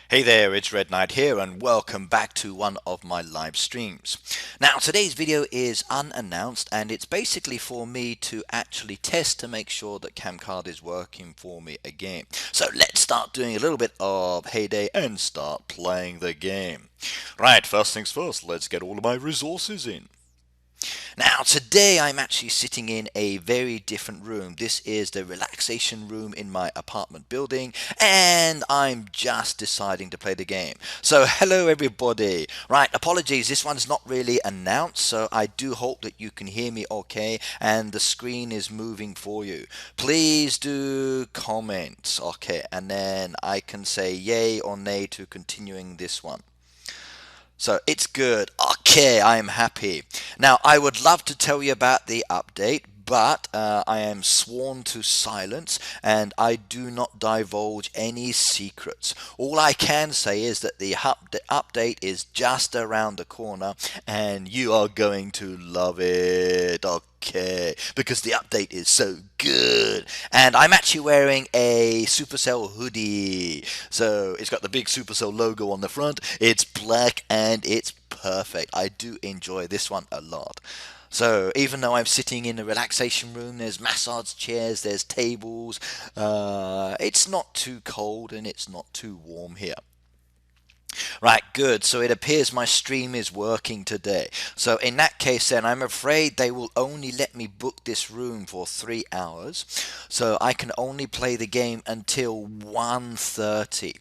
Hey there, it's Red Knight here, and welcome back to one of my live streams. Now, today's video is unannounced, and it's basically for me to actually test to make sure that Camcard is working for me again. So let's start doing a little bit of Heyday and start playing the game. Right, first things first, let's get all of my resources in. Now, today I'm actually sitting in a very different room. This is the relaxation room in my apartment building, and I'm just deciding to play the game. So, hello everybody. Right, apologies, this one's not really announced, so I do hope that you can hear me okay and the screen is moving for you. Please do comment, okay, and then I can say yay or nay to continuing this one. So it's good. Okay, I am happy. Now, I would love to tell you about the update, but I am sworn to silence and I do not divulge any secrets. All I can say is that the update is just around the corner and you are going to love it. Okay, because the update is so good. And I'm actually wearing a Supercell hoodie. So it's got the big Supercell logo on the front. It's black and it's perfect. I do enjoy this one a lot. So even though I'm sitting in a relaxation room, there's massage chairs, there's tables. It's not too cold and it's not too warm here. Right, good. So it appears my stream is working today. So in that case then, I'm afraid they will only let me book this room for 3 hours. So I can only play the game until 1:30.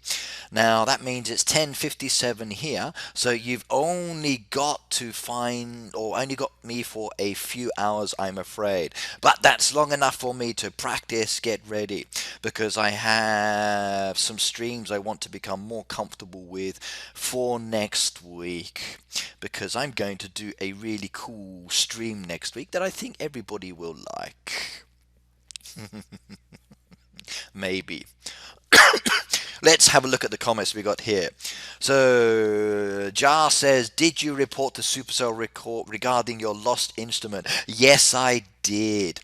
Now that means it's 10:57 here. So you've only got to find, or only got me for a few hours, I'm afraid. But that's long enough for me to practice, get ready, because I have some streams I want to become more comfortable with for next week, because I'm going to do a really cool stream next week that I think everybody will like. Maybe. Let's have a look at the comments we got here. So, Jar says, did you report to Supercell record regarding your lost instrument? Yes, I did.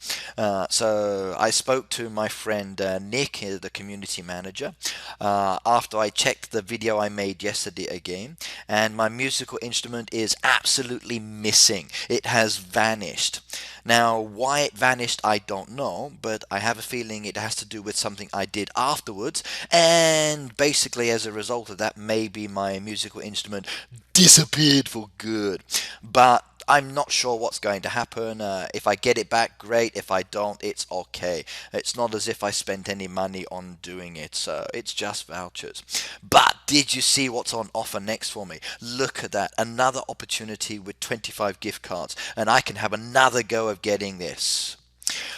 So I spoke to my friend Nick, the community manager, after I checked the video I made yesterday again, and my musical instrument is absolutely missing. It has vanished. Now, why it vanished, I don't know, but I have a feeling it has to do with something I did afterwards, and basically as a result of that, maybe my musical instrument disappeared for good. But I'm not sure what's going to happen. If I get it back, great. If I don't, it's okay. It's not as if I spent any money on doing it, so it's just vouchers. But did you see what's on offer next for me? Look at that. Another opportunity with 25 gift cards, and I can have another go of getting this.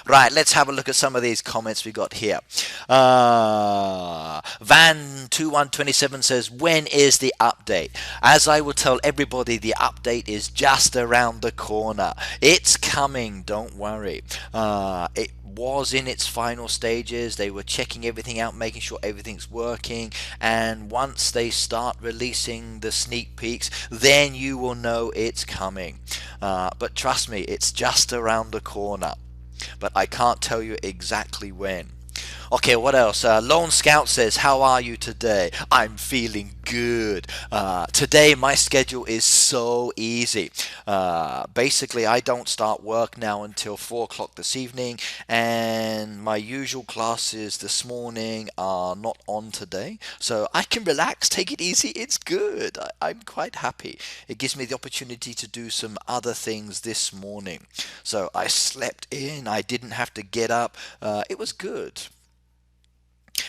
Right, let's have a look at some of these comments we got here. Van2127 says, when is the update? As I will tell everybody, the update is just around the corner. It's coming, don't worry. It was in its final stages. They were checking everything out, making sure everything's working, and once they start releasing the sneak peeks, then you will know it's coming. But trust me, it's just around the corner, but I can't tell you exactly when. Okay, what else? Lone Scout says, how are you today? I'm feeling good. Today my schedule is so easy. Basically, I don't start work now until 4 o'clock this evening, and my usual classes this morning are not on today. So I can relax, take it easy. It's good. I'm quite happy. It gives me the opportunity to do some other things this morning. So I slept in. I didn't have to get up. It was good.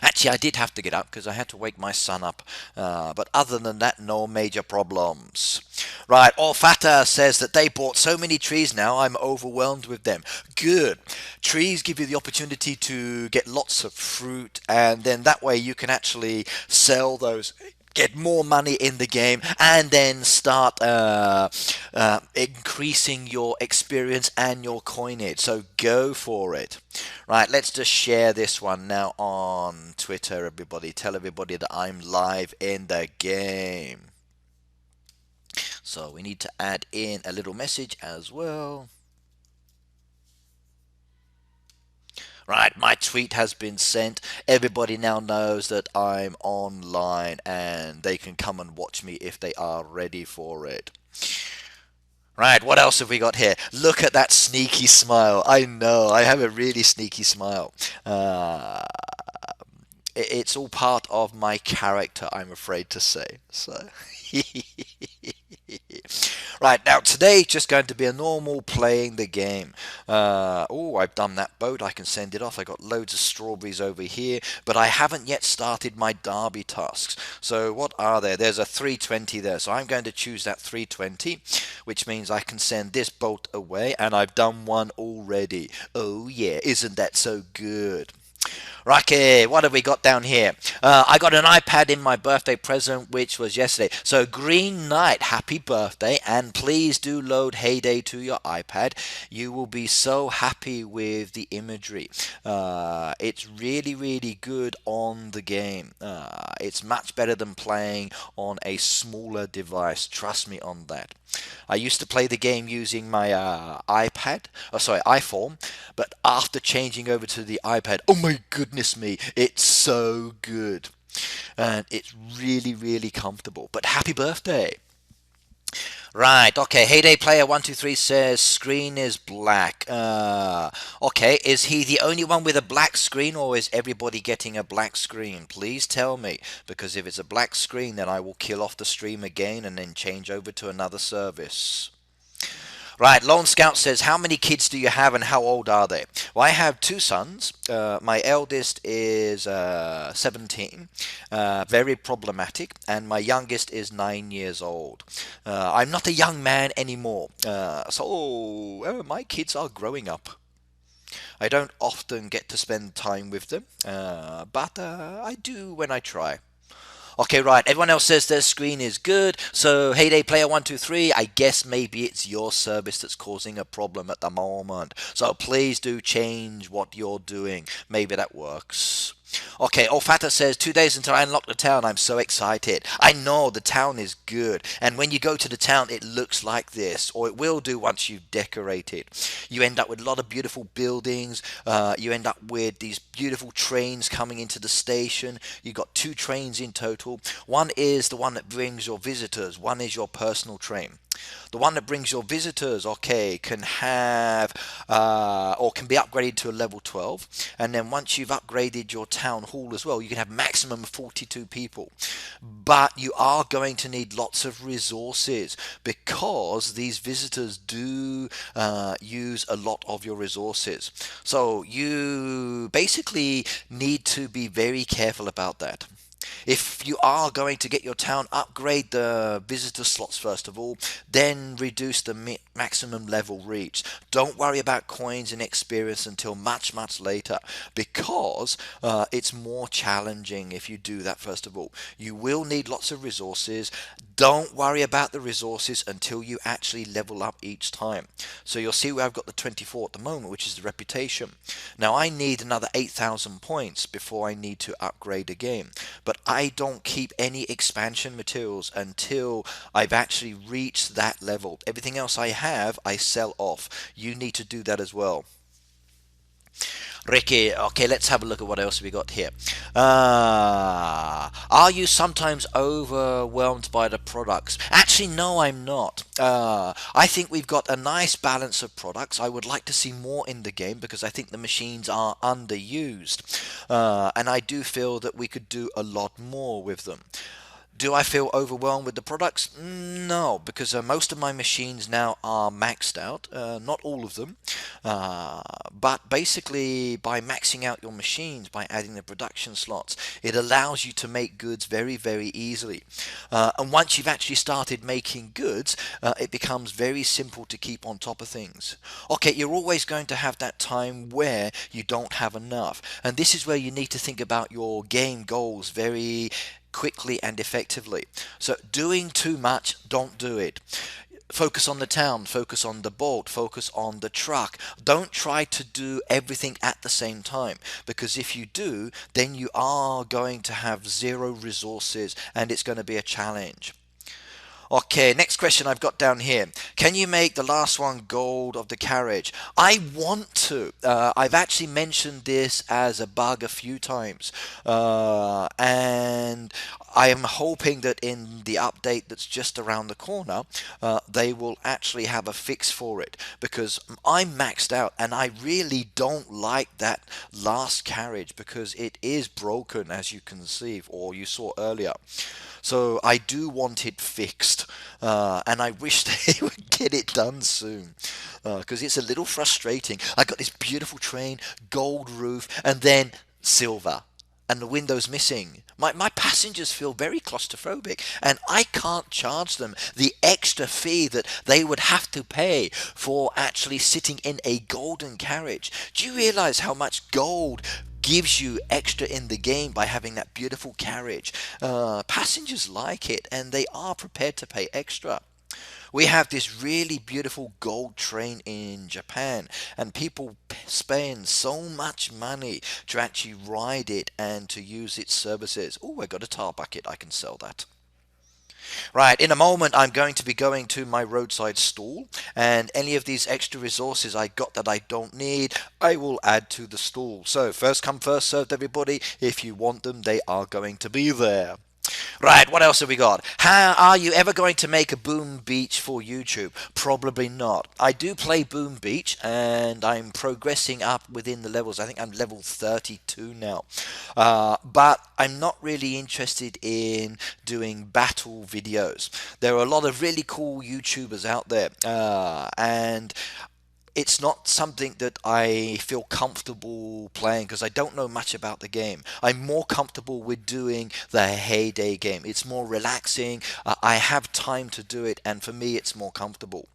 Actually, I did have to get up because I had to wake my son up. But other than that, no major problems. Right, Olfata says that they bought so many trees now, I'm overwhelmed with them. Good. Trees give you the opportunity to get lots of fruit, and then that way you can actually sell those, get more money in the game, and then start increasing your experience and your coinage. So go for it. Right, let's just share this one now on Twitter, everybody. Tell everybody that I'm live in the game. So we need to add in a little message as well. Right, my tweet has been sent. Everybody now knows that I'm online and they can come and watch me if they are ready for it. Right, what else have we got here? Look at that sneaky smile. I know, I have a really sneaky smile. Uh, it's all part of my character, I'm afraid to say. So, right now today just going to be a normal playing the game. Oh, I've done that boat. I can send it off. I got loads of strawberries over here, but I haven't yet started my derby tasks. So what are there? There's a 320 there. So I'm going to choose that 320, which means I can send this boat away, and I've done one already. Oh yeah, isn't that so good? Rocky, what have we got down here? I got an iPad in my birthday present, which was yesterday. So, Green Knight, happy birthday, and please do load Heyday to your iPad. You will be so happy with the imagery. It's really, really good on the game. It's much better than playing on a smaller device. Trust me on that. I used to play the game using my iPhone, but after changing over to the iPad, oh my goodness me, it's so good. And it's really, really comfortable. But happy birthday. Right, okay. Heyday Player 123 says screen is black. Okay, is he the only one with a black screen, or is everybody getting a black screen? Please tell me, because if it's a black screen, then I will kill off the stream again and then change over to another service. Right, Lone Scout says, how many kids do you have and how old are they? Well, I have two sons. My eldest is 17, very problematic, and my youngest is 9 years old. I'm not a young man anymore, so my kids are growing up. I don't often get to spend time with them, but I do when I try. Okay, right. Everyone else says their screen is good. So, Heyday Player 123, I guess maybe it's your service that's causing a problem at the moment. So, please do change what you're doing. Maybe that works. Okay, Olfata says 2 days until I unlock the town. I'm so excited. I know the town is good, and when you go to the town, it looks like this, or it will do once you decorate it. You end up with a lot of beautiful buildings. You end up with these beautiful trains coming into the station. You got two trains in total. One is the one that brings your visitors. One is your personal train. The one that brings your visitors, okay, can have or can be upgraded to a level 12, and then once you've upgraded your town hall as well, you can have maximum of 42 people. But you are going to need lots of resources because these visitors do use a lot of your resources. So you basically need to be very careful about that. If you are going to get your town, upgrade the visitor slots first of all, then reduce the maximum level reached. Don't worry about coins and experience until much, much later, because it's more challenging if you do that first of all. You will need lots of resources. Don't worry about the resources until you actually level up each time. So you'll see where I've got the 24 at the moment, which is the reputation. Now I need another 8,000 points before I need to upgrade again. But I don't keep any expansion materials until I've actually reached that level. Everything else I have, I sell off. You need to do that as well. Ricky, okay, let's have a look at what else we got here. Are you sometimes overwhelmed by the products? Actually, no, I'm not. I think we've got a nice balance of products. I would like to see more in the game because I think the machines are underused. And I do feel that we could do a lot more with them. Do I feel overwhelmed with the products? No, because most of my machines now are maxed out. Not all of them. But basically, by maxing out your machines, by adding the production slots, it allows you to make goods very, very easily. And once you've actually started making goods, it becomes very simple to keep on top of things. Okay, you're always going to have that time where you don't have enough. And this is where you need to think about your game goals very quickly and effectively. So doing too much, don't do it. Focus on the town, focus on the boat, focus on the truck. Don't try to do everything at the same time, because if you do, then you are going to have zero resources and it's going to be a challenge. Okay, next question I've got down here. Can you make the last one gold of the carriage? I want to. I've actually mentioned this as a bug a few times. And I am hoping that in the update that's just around the corner, they will actually have a fix for it. Because I'm maxed out and I really don't like that last carriage because it is broken, as you can see, or you saw earlier. So I do want it fixed, and I wish they would get it done soon, because it's a little frustrating. I got this beautiful train, gold roof, and then silver, and the windows missing. My passengers feel very claustrophobic, and I can't charge them the extra fee that they would have to pay for actually sitting in a golden carriage. Do you realize how much gold gives you extra in the game by having that beautiful carriage? Passengers like it and they are prepared to pay extra. We have this really beautiful gold train in Japan, and people spend so much money to actually ride it and to use its services. Oh, I got a tar bucket, I can sell that. Right, in a moment I'm going to be going to my roadside stall, and any of these extra resources I got that I don't need, I will add to the stall. So first come first served, everybody. If you want them, they are going to be there. Right, what else have we got? How are you ever going to make a Boom Beach for YouTube? Probably not. I do play Boom Beach and I'm progressing up within the levels. I think I'm level 32 now. But I'm not really interested in doing battle videos. There are a lot of really cool YouTubers out there, and it's not something that I feel comfortable playing because I don't know much about the game. I'm more comfortable with doing the Heyday game. It's more relaxing. I have time to do it, and for me, it's more comfortable.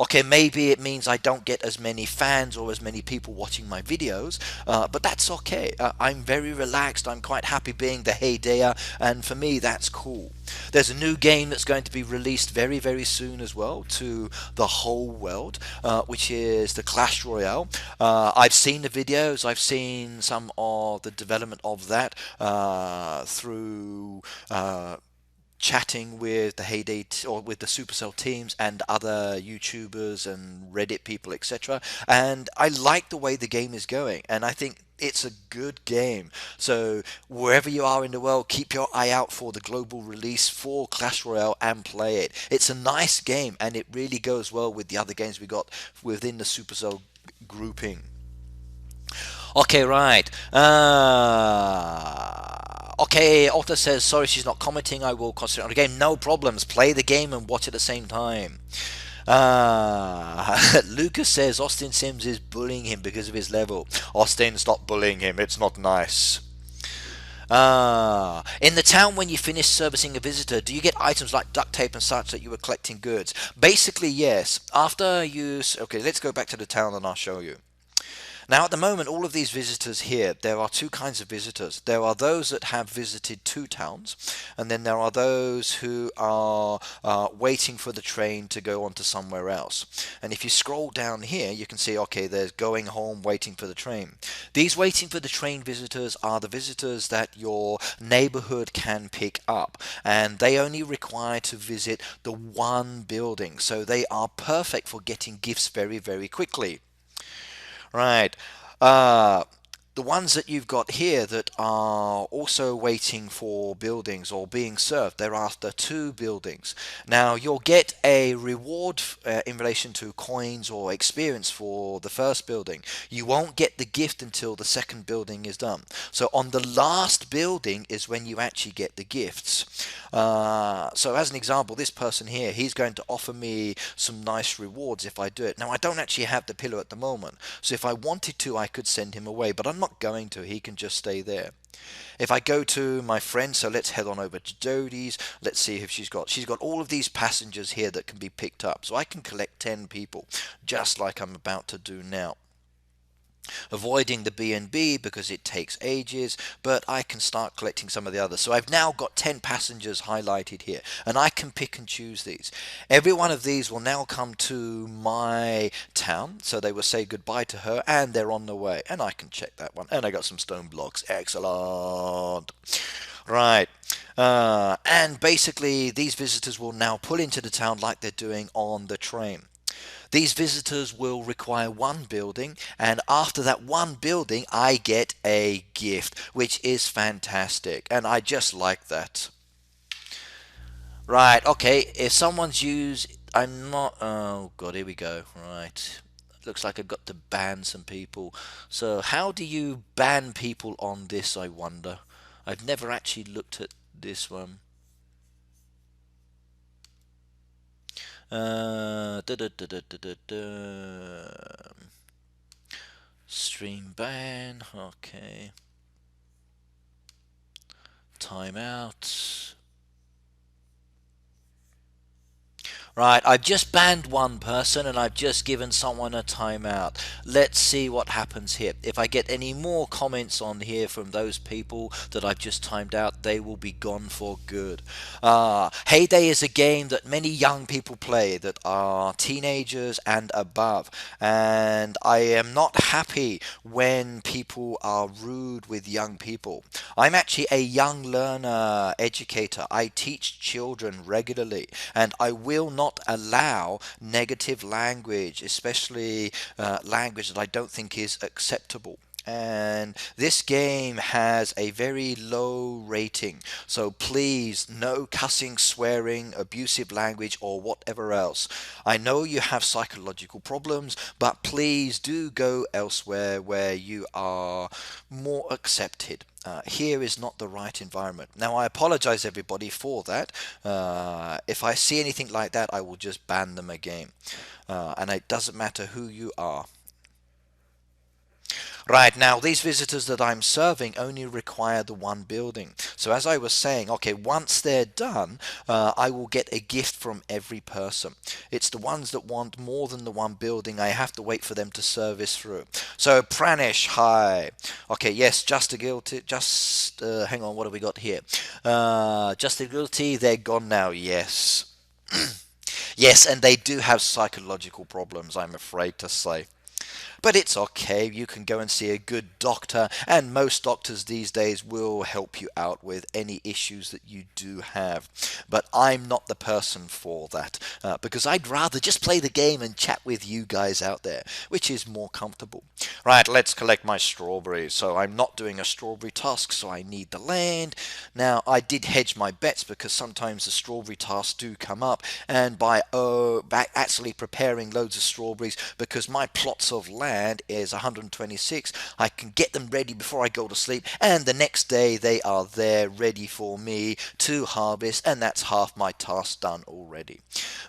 Okay, maybe it means I don't get as many fans or as many people watching my videos, but that's okay. I'm very relaxed. I'm quite happy being the Heydayer, and for me, that's cool. There's a new game that's going to be released very, very soon as well to the whole world, which is the Clash Royale. I've seen the videos, I've seen some of the development of that through chatting with the or with the Supercell teams and other YouTubers and Reddit people, etc. And I like the way the game is going, and I think it's a good game. So wherever you are in the world, keep your eye out for the global release for Clash Royale and play it. It's a nice game, and it really goes well with the other games we got within the Supercell grouping. Okay, right. Okay, Otter says, sorry she's not commenting. I will concentrate on the game. No problems. Play the game and watch at the same time. Lucas says Austin Sims is bullying him because of his level. Austin, stop bullying him. It's not nice. In the town, when you finish servicing a visitor, do you get items like duct tape and such that you were collecting goods? Basically, yes. After you... Okay, let's go back to the town and I'll show you. Now, at the moment, all of these visitors here, there are two kinds of visitors. There are those that have visited two towns, and then there are those who are waiting for the train to go on to somewhere else. And if you scroll down here, you can see, okay, there's going home, waiting for the train. These waiting for the train visitors are the visitors that your neighborhood can pick up, and they only require to visit the one building, so they are perfect for getting gifts very, very quickly. Right. The ones that you've got here that are also waiting for buildings or being served, they're after two buildings. Now, you'll get a reward in relation to coins or experience for the first building. You won't get the gift until the second building is done. So on the last building is when you actually get the gifts. So as an example, this person here, he's going to offer me some nice rewards if I do it. Now, I don't actually have the pillow at the moment, so if I wanted to, I could send him away, but I'm not going to. He can just stay there. If I go to my friend, so let's head on over to Dodie's. Let's see if she's got all of these passengers here that can be picked up. So I can collect 10 people, just like I'm about to do now. Avoiding the B&B because it takes ages, but I can start collecting some of the others. So I've now got 10 passengers highlighted here, and I can pick and choose these. Every one of these will now come to my town, so they will say goodbye to her, and they're on the way. And I can check that one. And I got some stone blocks. Excellent. Right. And And basically these visitors will now pull into the town like they're doing on the train. These visitors will require one building, and after that one building I get a gift, which is fantastic, and I just like that. Right, okay, if someone's used, I'm not, oh god, here we go, right. Looks like I've got to ban some people. So how do you ban people on this, I wonder? I've never actually looked at this one. Da, da, da, da, da, da, da. Stream ban, okay. Timeout. Right, I've just banned one person and I've just given someone a timeout. Let's see what happens here. If I get any more comments on here from those people that I've just timed out, they will be gone for good. Heyday is a game that many young people play that are teenagers and above. And I am not happy when people are rude with young people. I'm actually a young learner educator. I teach children regularly and I will not allow negative language, especially language that I don't think is acceptable. And this game has a very low rating, so please no cussing, swearing, abusive language or whatever else. I know you have psychological problems, but please do go elsewhere where you are more accepted. Here is not the right environment. Now I apologize everybody for that. If I see anything like that, I will just ban them again. And it doesn't matter who you are. Right, now these visitors that I'm serving only require the one building. So as I was saying, okay, once they're done, I will get a gift from every person. It's the ones that want more than the one building. I have to wait for them to service through. So Pranish, hi. Okay, yes, just a guilty, hang on, what have we got here? Just a guilty, they're gone now, yes. Yes, and they do have psychological problems, I'm afraid to say. But it's okay, you can go and see a good doctor, and most doctors these days will help you out with any issues that you do have. But I'm not the person for that, because I'd rather just play the game and chat with you guys out there, which is more comfortable. Right, let's collect my strawberries. So I'm not doing a strawberry task, so I need the land. Now, I did hedge my bets because sometimes the strawberry tasks do come up, and by actually preparing loads of strawberries, because my plots of land is 126, I can get them ready before I go to sleep, and the next day they are there ready for me to harvest, and that's half my task done already.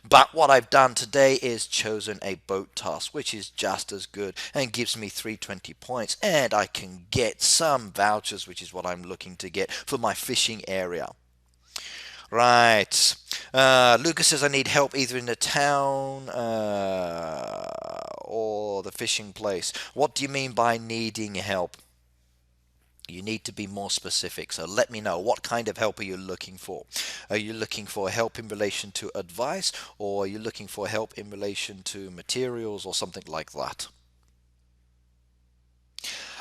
But what I've done today is chosen a boat task, which is just as good and gives me 320 points, and I can get some vouchers, which is what I'm looking to get for my fishing area. Right. Lucas says I need help either in the town or the fishing place. What do you mean by needing help? You need to be more specific. So let me know, what kind of help are you looking for? Are you looking for help in relation to advice, or are you looking for help in relation to materials or something like that?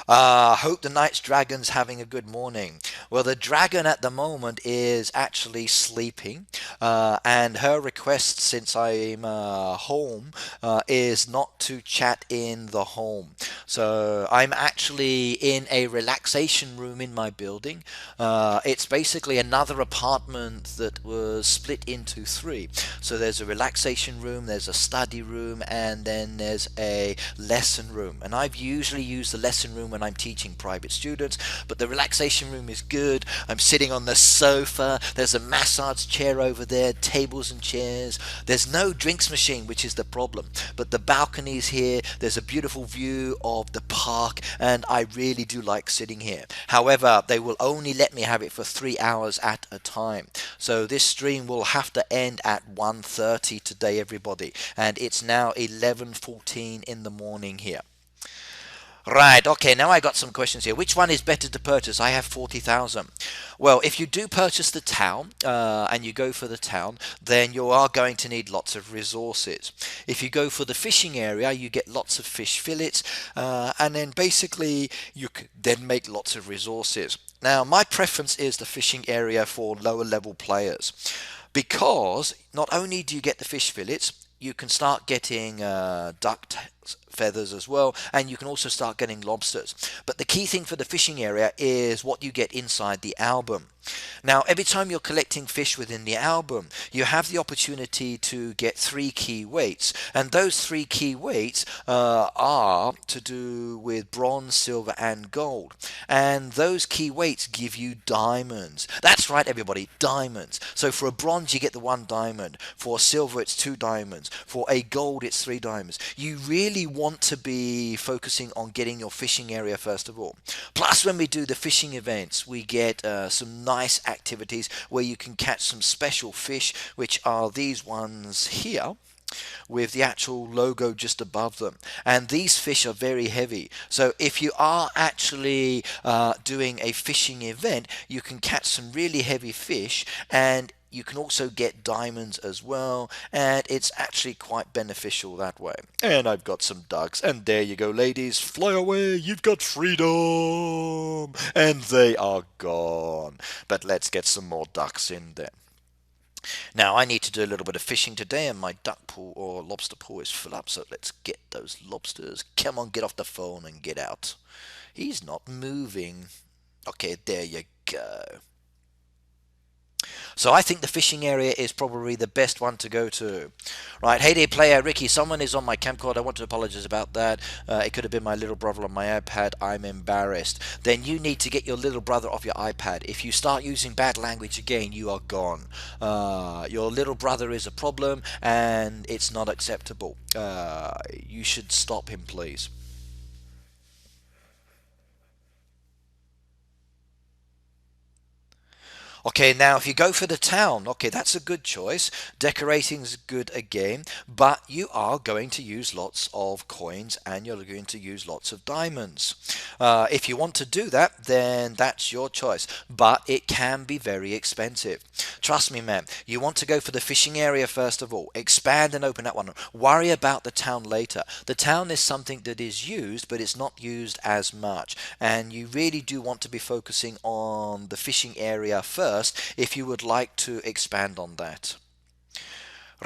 Hope the Night's Dragon's having a good morning. Well, the dragon at the moment is actually sleeping, and her request since I'm home is not to chat in the home. So I'm actually in a relaxation room in my building. It's basically another apartment that was split into three. So there's a relaxation room, there's a study room, and then there's a lesson room. And I've usually used the lesson room when I'm teaching private students, but the relaxation room is good. I'm sitting on the sofa, there's a massage chair over there, tables and chairs. There's no drinks machine, which is the problem, but the balconies here, there's a beautiful view of the park, and I really do like sitting here. However, they will only let me have it for 3 hours at a time, so this stream will have to end at 1:30 today, everybody, and it's now 11:14 in the morning here. Right, okay, now I got some questions here. Which one is better to purchase? I have 40,000. Well, if you do purchase the town, and you go for the town, then you are going to need lots of resources. If you go for the fishing area, you get lots of fish fillets, and then basically you can then make lots of resources. Now, my preference is the fishing area for lower level players because not only do you get the fish fillets, you can start getting feathers as well, and you can also start getting lobsters. But the key thing for the fishing area is what you get inside the album. Now, every time you're collecting fish within the album, you have the opportunity to get three key weights, and those three key weights are to do with bronze, silver, and gold. And those key weights give you diamonds. That's right, everybody, diamonds. So for a bronze, you get the one diamond. For a silver, it's two diamonds. For a gold, it's three diamonds. You really want to be focusing on getting your fishing area first of all. Plus, when we do the fishing events, we get some nice activities where you can catch some special fish, which are these ones here with the actual logo just above them. And these fish are very heavy. So if you are actually doing a fishing event, you can catch some really heavy fish, and you can also get diamonds as well, and it's actually quite beneficial that way. And I've got some ducks, and there you go, ladies, fly away, you've got freedom, and they are gone. But let's get some more ducks in there. Now I need to do a little bit of fishing today, and my duck pool or lobster pool is full up, so let's get those lobsters. Come on, get off the phone and get out. He's not moving. Okay, there you go. So I think the fishing area is probably the best one to go to. Right, hey there player, Ricky, someone is on my camcorder. I want to apologize about that. It could have been my little brother on my iPad. I'm embarrassed. Then you need to get your little brother off your iPad. If you start using bad language again, you are gone. Your little brother is a problem, and it's not acceptable. You should stop him, please. Okay, now if you go for the town, okay, that's a good choice. Decorating's good again, but you are going to use lots of coins and you're going to use lots of diamonds. If you want to do that, then that's your choice, but it can be very expensive. Trust me, man, you want to go for the fishing area first of all. Expand and open that one. Worry about the town later. The town is something that is used, but it's not used as much, and you really do want to be focusing on the fishing area first if you would like to expand on that.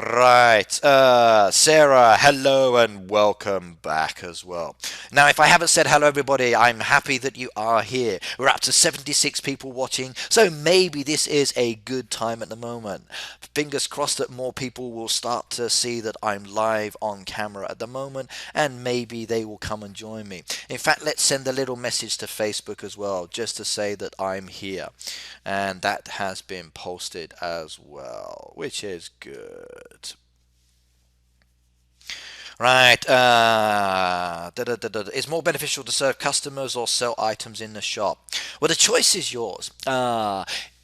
Right, Sarah, hello and welcome back as well. Now, if I haven't said hello, everybody, I'm happy that you are here. We're up to 76 people watching, so maybe this is a good time at the moment. Fingers crossed that more people will start to see that I'm live on camera at the moment, and maybe they will come and join me. In fact, let's send a little message to Facebook as well, just to say that I'm here. And that has been posted as well, which is good. Right, it's more beneficial to serve customers or sell items in the shop. Well, the choice is yours.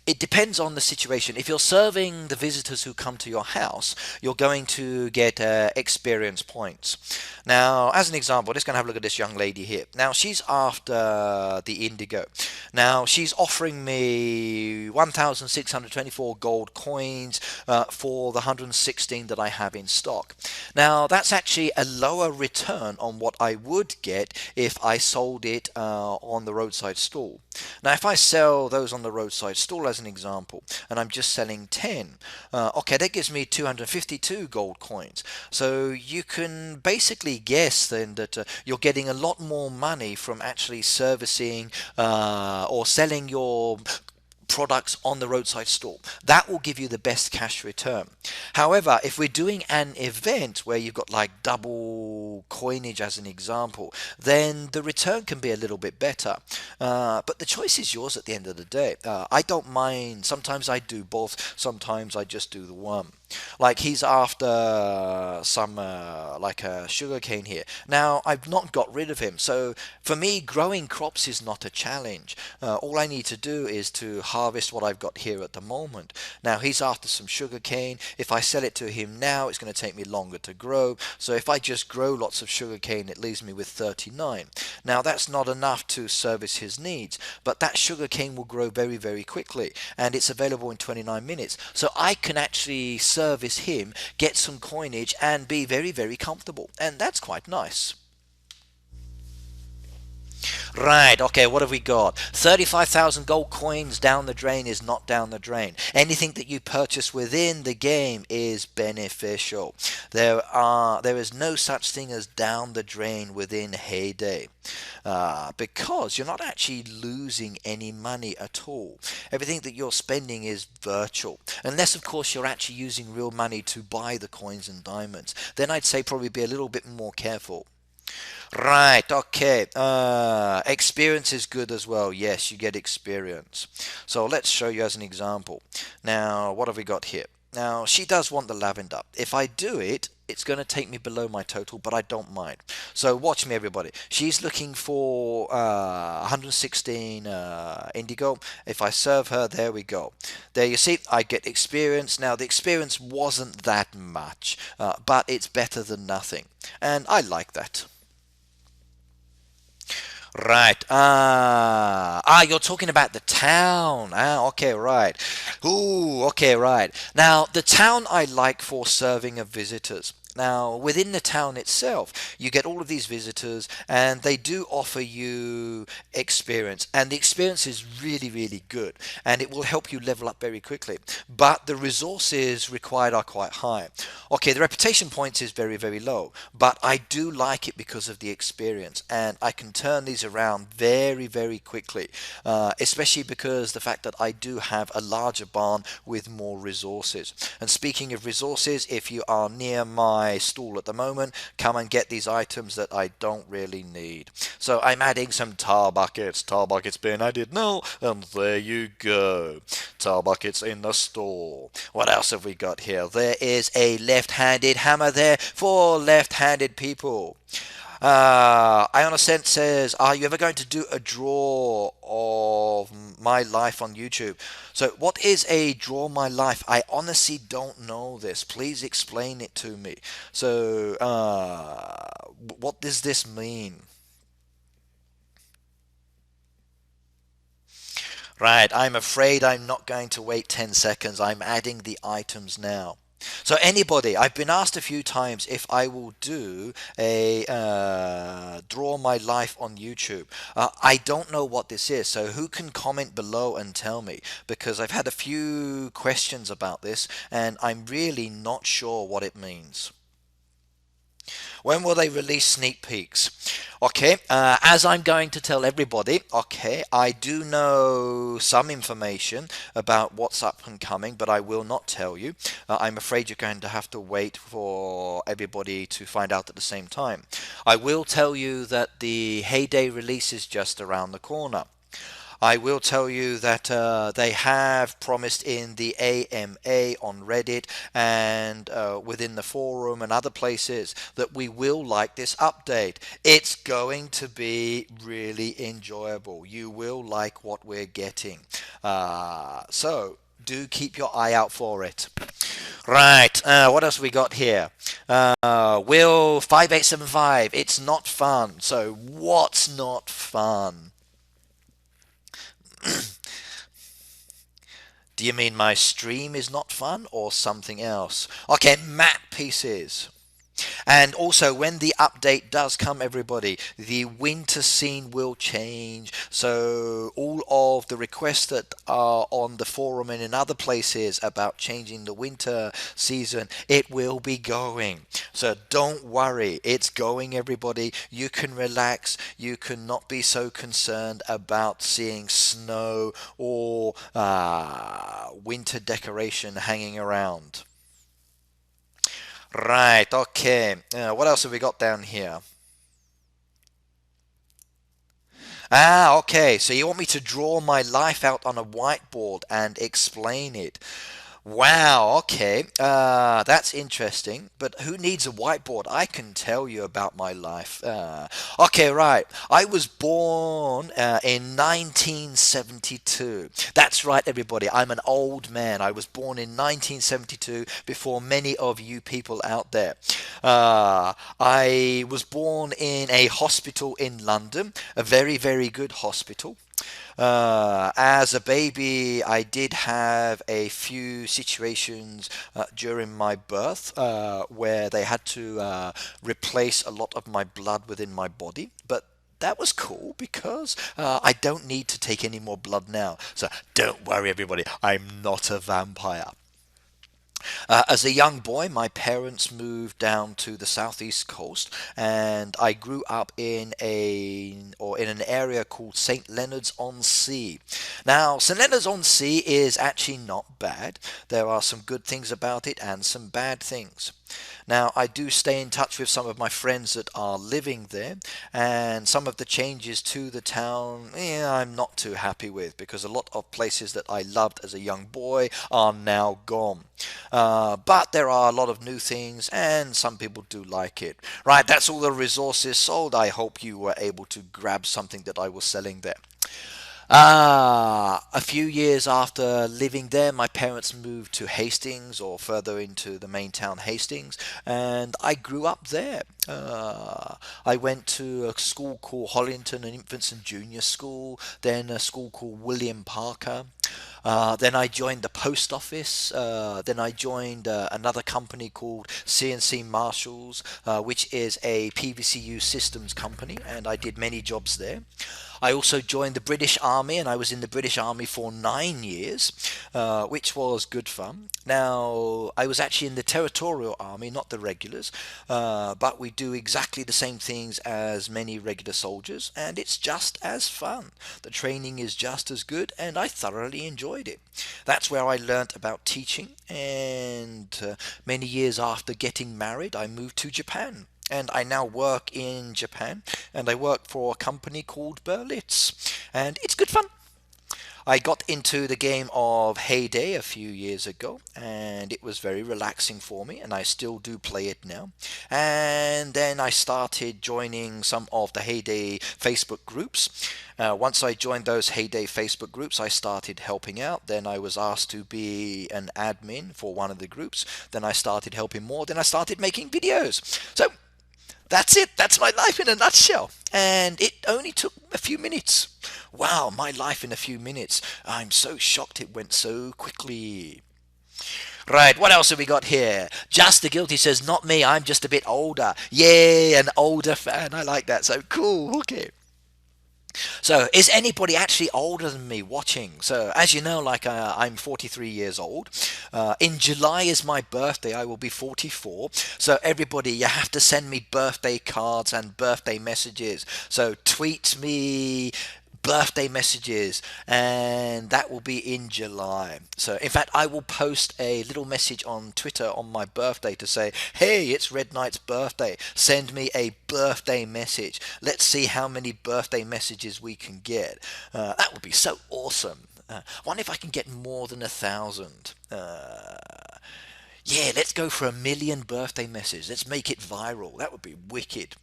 It depends on the situation. If you're serving the visitors who come to your house, you're going to get experience points. Now, as an example, let's go and have a look at this young lady here. Now, she's after the indigo. Now, she's offering me 1,624 gold coins for the 116 that I have in stock. Now, that's actually a lower return on what I would get if I sold it on the roadside stall. Now, if I sell those on the roadside stall as an example, and I'm just selling 10, okay, that gives me 252 gold coins. So you can basically guess then that you're getting a lot more money from actually servicing or selling your products on the roadside stall. That will give you the best cash return. However, if we're doing an event where you've got like double coinage as an example, then the return can be a little bit better. But the choice is yours at the end of the day. I don't mind. Sometimes I do both. Sometimes I just do the one. Like he's after some like a sugar cane here. Now I've not got rid of him, so for me growing crops is not a challenge. All I need to do is to harvest what I've got here at the moment. Now he's after some sugar cane. If I sell it to him now, it's going to take me longer to grow. So if I just grow lots of sugar cane, it leaves me with 39. Now that's not enough to service his needs, but that sugar cane will grow very, very quickly, and it's available in 29 minutes. So I can actually service him, get some coinage, and be very, very comfortable, and that's quite nice. Right, okay, what have we got? 35,000 gold coins down the drain is not down the drain. Anything that you purchase within the game is beneficial. There is no such thing as down the drain within Heyday. Because you're not actually losing any money at all. Everything that you're spending is virtual. Unless, of course, you're actually using real money to buy the coins and diamonds. Then I'd say probably be a little bit more careful. Right, okay. Experience is good as well. Yes, you get experience. So let's show you as an example. Now, what have we got here? Now, she does want the lavender. If I do it, it's going to take me below my total, but I don't mind. So watch me, everybody. She's looking for 116 indigo. If I serve her, there we go. There you see, I get experience. Now, the experience wasn't that much, but it's better than nothing. And I like that. Right. You're talking about the town. Okay, right. Ooh, okay, right. Now, the town I like for serving of visitors. Now, within the town itself, you get all of these visitors, and they do offer you experience. And the experience is really, really good, and it will help you level up very quickly. But the resources required are quite high. Okay, the reputation points is very, very low, but I do like it because of the experience, and I can turn these around very, very quickly, especially because the fact that I do have a larger barn with more resources. And speaking of resources, if you are near my stall at the moment, come and get these items that I don't really need. So I'm adding some tar buckets being added now, and there you go. Tar buckets in the store. What else have we got here? There is a left-handed hammer there for left-handed people. Ionocent says, are you ever going to do a draw of my life on YouTube? So what is a draw my life? I honestly don't know this. Please explain it to me. So what does this mean? Right, I'm afraid I'm not going to wait 10 seconds. I'm adding the items now. So anybody, I've been asked a few times if I will do a draw my life on YouTube. I don't know what this is, so who can comment below and tell me? Because I've had a few questions about this, and I'm really not sure what it means. When will they release sneak peeks? Okay, as I'm going to tell everybody, okay, I do know some information about what's up and coming, but I will not tell you. I'm afraid you're going to have to wait for everybody to find out at the same time. I will tell you that the Heyday release is just around the corner. I will tell you that they have promised in the AMA on Reddit and within the forum and other places that we will like this update. It's going to be really enjoyable. You will like what we're getting. So do keep your eye out for it. Right, what else we got here? Will 5875, it's not fun. So what's not fun? Do you mean my stream is not fun or something else? Okay, map pieces. And also, when the update does come, everybody, the winter scene will change. So all of the requests that are on the forum and in other places about changing the winter season, it will be going. So don't worry, it's going, everybody. You can relax. You can not be so concerned about seeing snow or winter decoration hanging around. Right, okay. What else have we got down here? Okay. So you want me to draw my life out on a whiteboard and explain it. Wow, okay. That's interesting. But who needs a whiteboard? I can tell you about my life. Okay, right. I was born in 1972. That's right, everybody. I'm an old man. I was born in 1972 before many of you people out there. I was born in a hospital in London, a very, very good hospital. As a baby, I did have a few situations during my birth where they had to replace a lot of my blood within my body, but that was cool because I don't need to take any more blood now. So don't worry, everybody, I'm not a vampire. As a young boy, my parents moved down to the southeast coast, and I grew up in an area called St Leonard's on Sea. Now, St Leonard's on Sea is actually not bad. There are some good things about it and some bad things. Now, I do stay in touch with some of my friends that are living there, and some of the changes to the town, I'm not too happy with because a lot of places that I loved as a young boy are now gone. But there are a lot of new things, and some people do like it. Right, that's all the resources sold. I hope you were able to grab something that I was selling there. A few years after living there, my parents moved to Hastings or further into the main town, Hastings, and I grew up there. I went to a school called Hollington, an infants and junior school, then a school called William Parker. Then I joined the post office. Then I joined another company called CNC Marshalls, which is a PVCU systems company, and I did many jobs there. I also joined the British Army, and I was in the British Army for 9 years, which was good fun. Now, I was actually in the Territorial Army, not the regulars, but we do exactly the same things as many regular soldiers, and it's just as fun. The training is just as good, and I thoroughly enjoyed it. That's where I learnt about teaching, and many years after getting married, I moved to Japan. And I now work in Japan, and I work for a company called Berlitz, and it's good fun. I got into the game of Heyday a few years ago, and it was very relaxing for me, and I still do play it now. And then I started joining some of the Heyday Facebook groups. Once I joined those Heyday Facebook groups, I started helping out. Then I was asked to be an admin for one of the groups. Then I started helping more. Then I started making videos. So that's it. That's my life in a nutshell. And it only took a few minutes. Wow, my life in a few minutes. I'm so shocked it went so quickly. Right, what else have we got here? Just the Guilty says, not me, I'm just a bit older. Yay, an older fan. I like that. So cool. Okay. So, is anybody actually older than me watching? So, as you know, I'm 43 years old. In July is my birthday. I will be 44. So, everybody, you have to send me birthday cards and birthday messages. So, tweet me birthday messages, and that will be in July. So in fact, I will post a little message on Twitter on my birthday to say, hey, it's Red Knight's birthday, send me a birthday message. Let's see how many birthday messages we can get. That would be so awesome. I wonder if I can get more than 1,000. Yeah, let's go for 1,000,000 birthday messages. Let's make it viral. That would be wicked.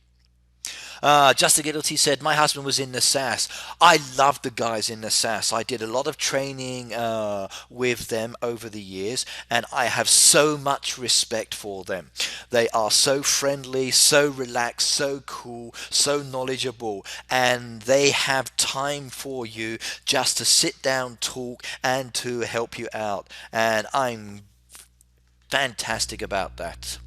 Just to Guilty said, my husband was in the SAS. I love the guys in the SAS. I did a lot of training with them over the years, and I have so much respect for them. They are so friendly, so relaxed, so cool, so knowledgeable, and they have time for you just to sit down, talk, and to help you out. And I'm fantastic about that.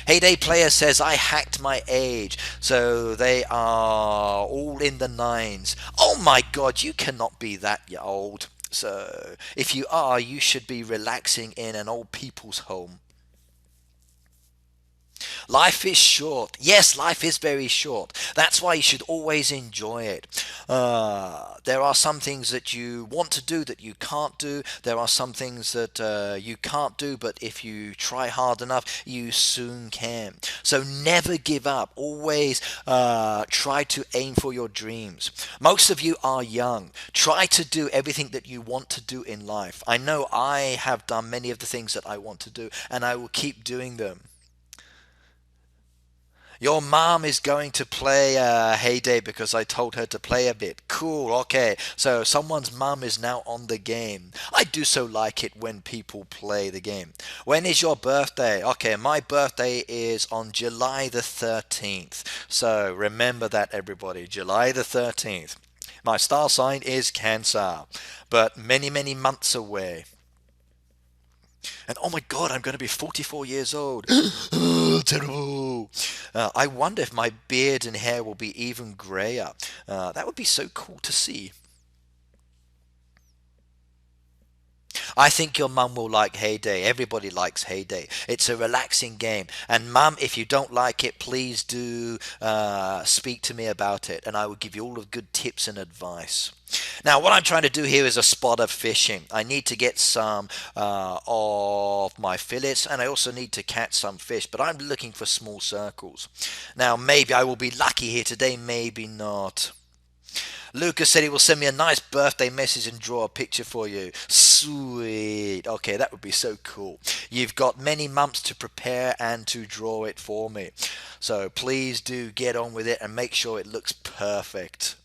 Heyday Player says, I hacked my age. So they are all in the nines. Oh my god, you cannot be that old. So if you are, you should be relaxing in an old people's home. Life is short. Yes, life is very short. That's why you should always enjoy it. There are some things that you want to do that you can't do. There are some things that you can't do, but if you try hard enough, you soon can. So never give up. Always try to aim for your dreams. Most of you are young. Try to do everything that you want to do in life. I know I have done many of the things that I want to do, and I will keep doing them. Your mom is going to play Heyday because I told her to play a bit. Cool, okay. So someone's mom is now on the game. I do so like it when people play the game. When is your birthday? Okay, my birthday is on July the 13th. So remember that, everybody. July the 13th. My star sign is Cancer, but many, many months away. And oh my God, I'm going to be 44 years old. Terrible. I wonder if my beard and hair will be even grayer. That would be so cool to see. I think your mum will like Heyday. Everybody likes Heyday. It's a relaxing game. And mum, if you don't like it, please do speak to me about it, and I will give you all of good tips and advice. Now, what I'm trying to do here is a spot of fishing. I need to get some of my fillets, and I also need to catch some fish, but I'm looking for small circles. Now, maybe I will be lucky here today, maybe not. Lucas said he will send me a nice birthday message and draw a picture for you. Sweet. Okay, that would be so cool. You've got many months to prepare and to draw it for me. So please do get on with it and make sure it looks perfect.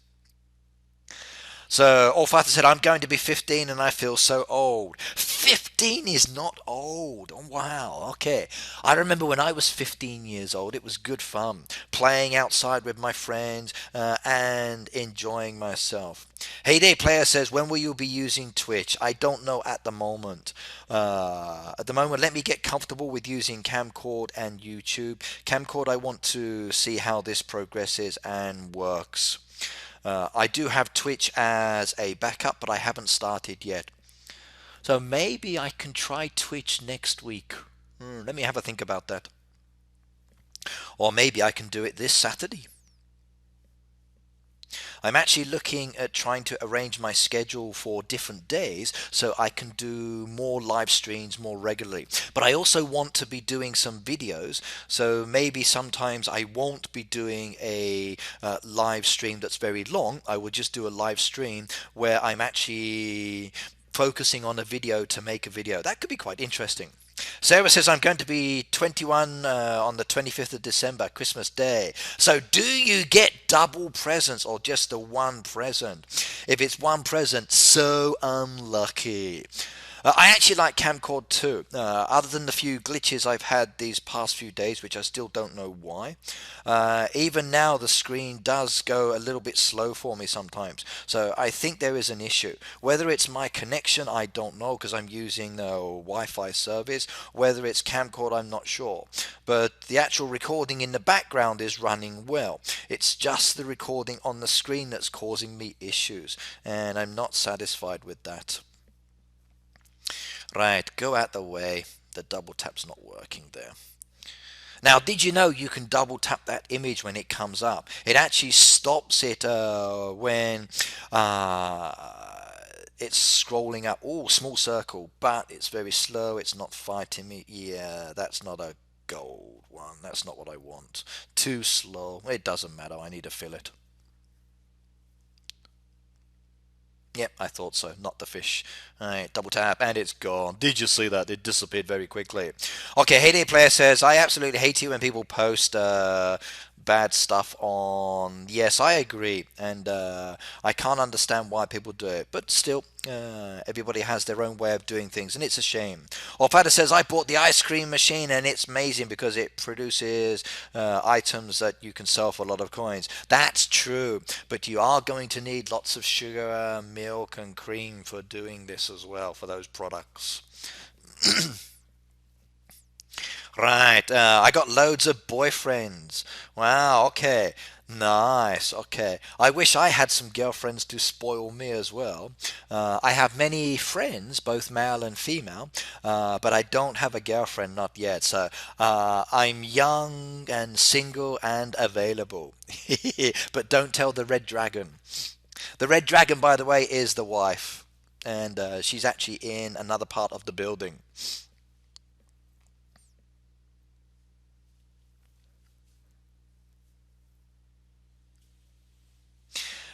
So Allfather said, I'm going to be 15 and I feel so old. 15 is not old. Oh, wow. Okay. I remember when I was 15 years old, it was good fun. Playing outside with my friends and enjoying myself. Heyday Player says, when will you be using Twitch? I don't know at the moment. At the moment, let me get comfortable with using Camcord and YouTube. Camcord, I want to see how this progresses and works. I do have Twitch as a backup, but I haven't started yet. So maybe I can try Twitch next week. Let me have a think about that. Or maybe I can do it this Saturday. I'm actually looking at trying to arrange my schedule for different days so I can do more live streams more regularly. But I also want to be doing some videos, so maybe sometimes I won't be doing a live stream that's very long. I will just do a live stream where I'm actually focusing on a video to make a video. That could be quite interesting. Sarah says, I'm going to be 21 on the 25th of December, Christmas Day. So do you get double presents or just the one present? If it's one present, so unlucky. I actually like Camcord too, other than the few glitches I've had these past few days, which I still don't know why. Even now the screen does go a little bit slow for me sometimes, so I think there is an issue. Whether it's my connection, I don't know, because I'm using the Wi-Fi service. Whether it's Camcord, I'm not sure. But the actual recording in the background is running well. It's just the recording on the screen that's causing me issues, and I'm not satisfied with that. Right, go out the way. The double tap's not working there. Now, did you know you can double tap that image when it comes up? It actually stops it when it's scrolling up. Oh, small circle, but it's very slow. It's not fighting me. Yeah, that's not a gold one. That's not what I want. Too slow. It doesn't matter. I need to fill it. Yep, I thought so. Not the fish. Alright, double tap, and it's gone. Did you see that? It disappeared very quickly. Okay, Heyday Player says, I absolutely hate it when people post bad stuff on... Yes, I agree, and I can't understand why people do it, but still, everybody has their own way of doing things, and it's a shame. Alfred says, I bought the ice cream machine, and it's amazing because it produces items that you can sell for a lot of coins. That's true, but you are going to need lots of sugar, milk, and cream for doing this as well, for those products. Right, I got loads of boyfriends. Wow, okay. Nice, okay. I wish I had some girlfriends to spoil me as well. I have many friends, both male and female, but I don't have a girlfriend, not yet. So I'm young and single and available. But don't tell the red dragon. The red dragon, by the way, is the wife, and she's actually in another part of the building.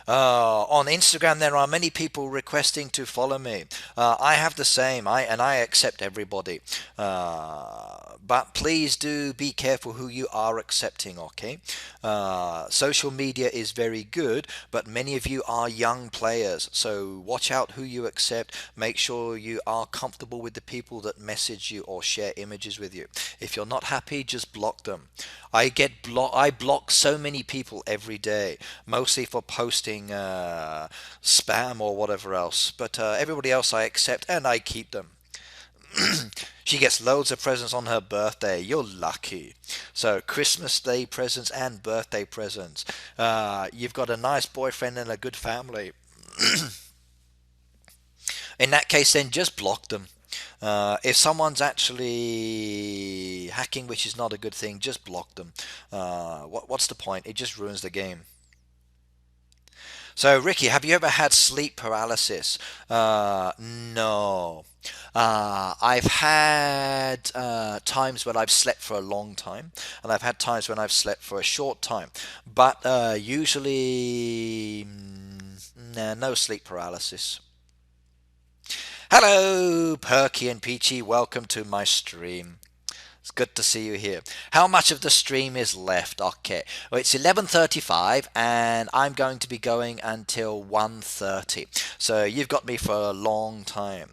On Instagram, there are many people requesting to follow me. I have the same, I accept everybody. But please do be careful who you are accepting, okay? Social media is very good, but many of you are young players, so watch out who you accept. Make sure you are comfortable with the people that message you or share images with you. If you're not happy, just block them. I block so many people every day, mostly for posting spam or whatever else. But everybody else I accept and I keep them. She gets loads of presents on her birthday. You're lucky. So Christmas Day presents and birthday presents. You've got a nice boyfriend and a good family. In that case, then just block them. If someone's actually hacking, which is not a good thing, just block them. What's the point? It just ruins the game. So, Ricky, have you ever had sleep paralysis? No. I've had times when I've slept for a long time, and I've had times when I've slept for a short time. But usually, nah, no sleep paralysis. Hello, Perky and Peachy. Welcome to my stream. It's good to see you here. How much of the stream is left? Okay. Well, it's 11:35 and I'm going to be going until 1:30. So you've got me for a long time.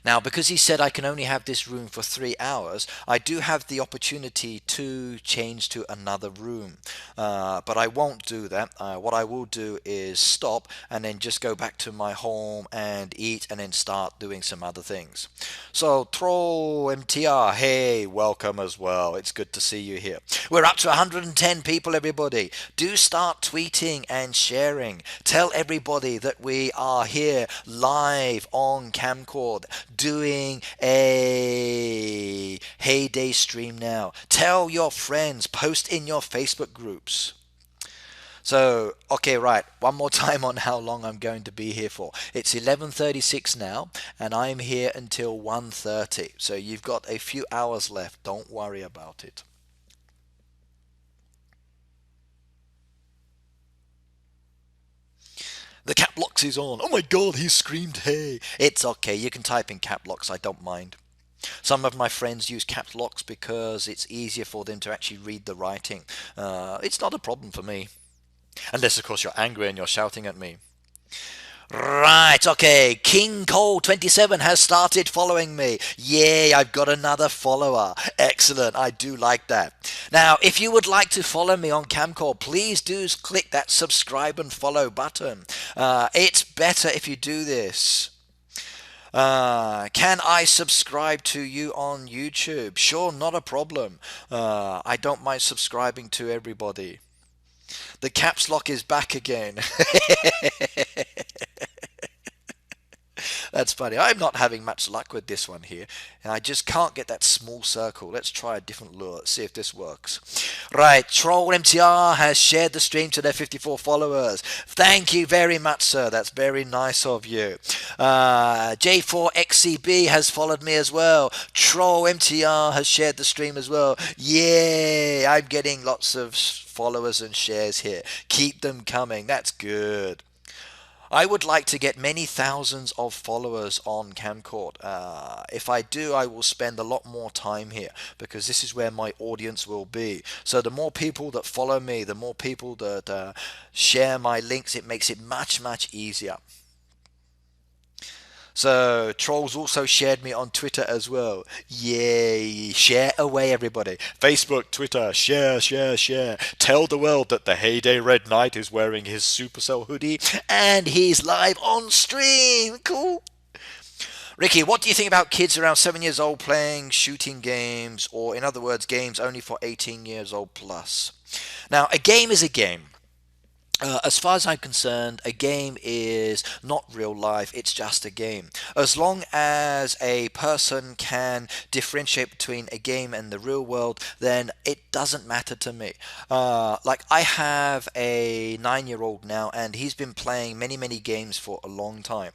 Now, because he said I can only have this room for 3 hours, I do have the opportunity to change to another room. But I won't do that. What I will do is stop and then just go back to my home and eat and then start doing some other things. So, Troll MTR, hey, welcome as well. It's good to see you here. We're up to 110 people, everybody. Do start tweeting and sharing. Tell everybody that we are here live on Camcord doing a Heyday stream now. Tell your friends, post in your Facebook groups. So, okay, right. One more time on how long I'm going to be here for. It's 11:36 now, and I'm here until 1:30. So you've got a few hours left. Don't worry about it. The cap locks is on. Oh my god, he screamed, hey. It's okay. You can type in cap locks. I don't mind. Some of my friends use caps locks because it's easier for them to actually read the writing. It's not a problem for me. Unless, of course, you're angry and you're shouting at me. Right, okay. King Cole 27 has started following me. Yay, I've got another follower. Excellent, I do like that. Now, if you would like to follow me on Camcall, please do click that subscribe and follow button. It's better if you do this. Can I subscribe to you on YouTube? Sure, not a problem. I don't mind subscribing to everybody. The caps lock is back again. That's funny. I'm not having much luck with this one here. And I just can't get that small circle. Let's try a different lure. Let's see if this works. Right. Troll MTR has shared the stream to their 54 followers. Thank you very much, sir. That's very nice of you. J4XCB has followed me as well. Troll MTR has shared the stream as well. Yay. I'm getting lots of followers and shares here. Keep them coming. That's good. I would like to get many thousands of followers on Camcord. If I do, I will spend a lot more time here because this is where my audience will be. So the more people that follow me, the more people that share my links, it makes it much, much easier. So Trolls also shared me on Twitter as well. Yay! Share away, everybody. Facebook, Twitter, share, share, share. Tell the world that the Heyday Red Knight is wearing his Supercell hoodie and he's live on stream. Cool. Ricky, what do you think about kids around 7 years old playing shooting games, or in other words, games only for 18 years old plus? Now, a game is a game. As far as I'm concerned, a game is not real life, it's just a game. As long as a person can differentiate between a game and the real world, then it doesn't matter to me. Like, I have a 9-year-old now, and he's been playing many, many games for a long time.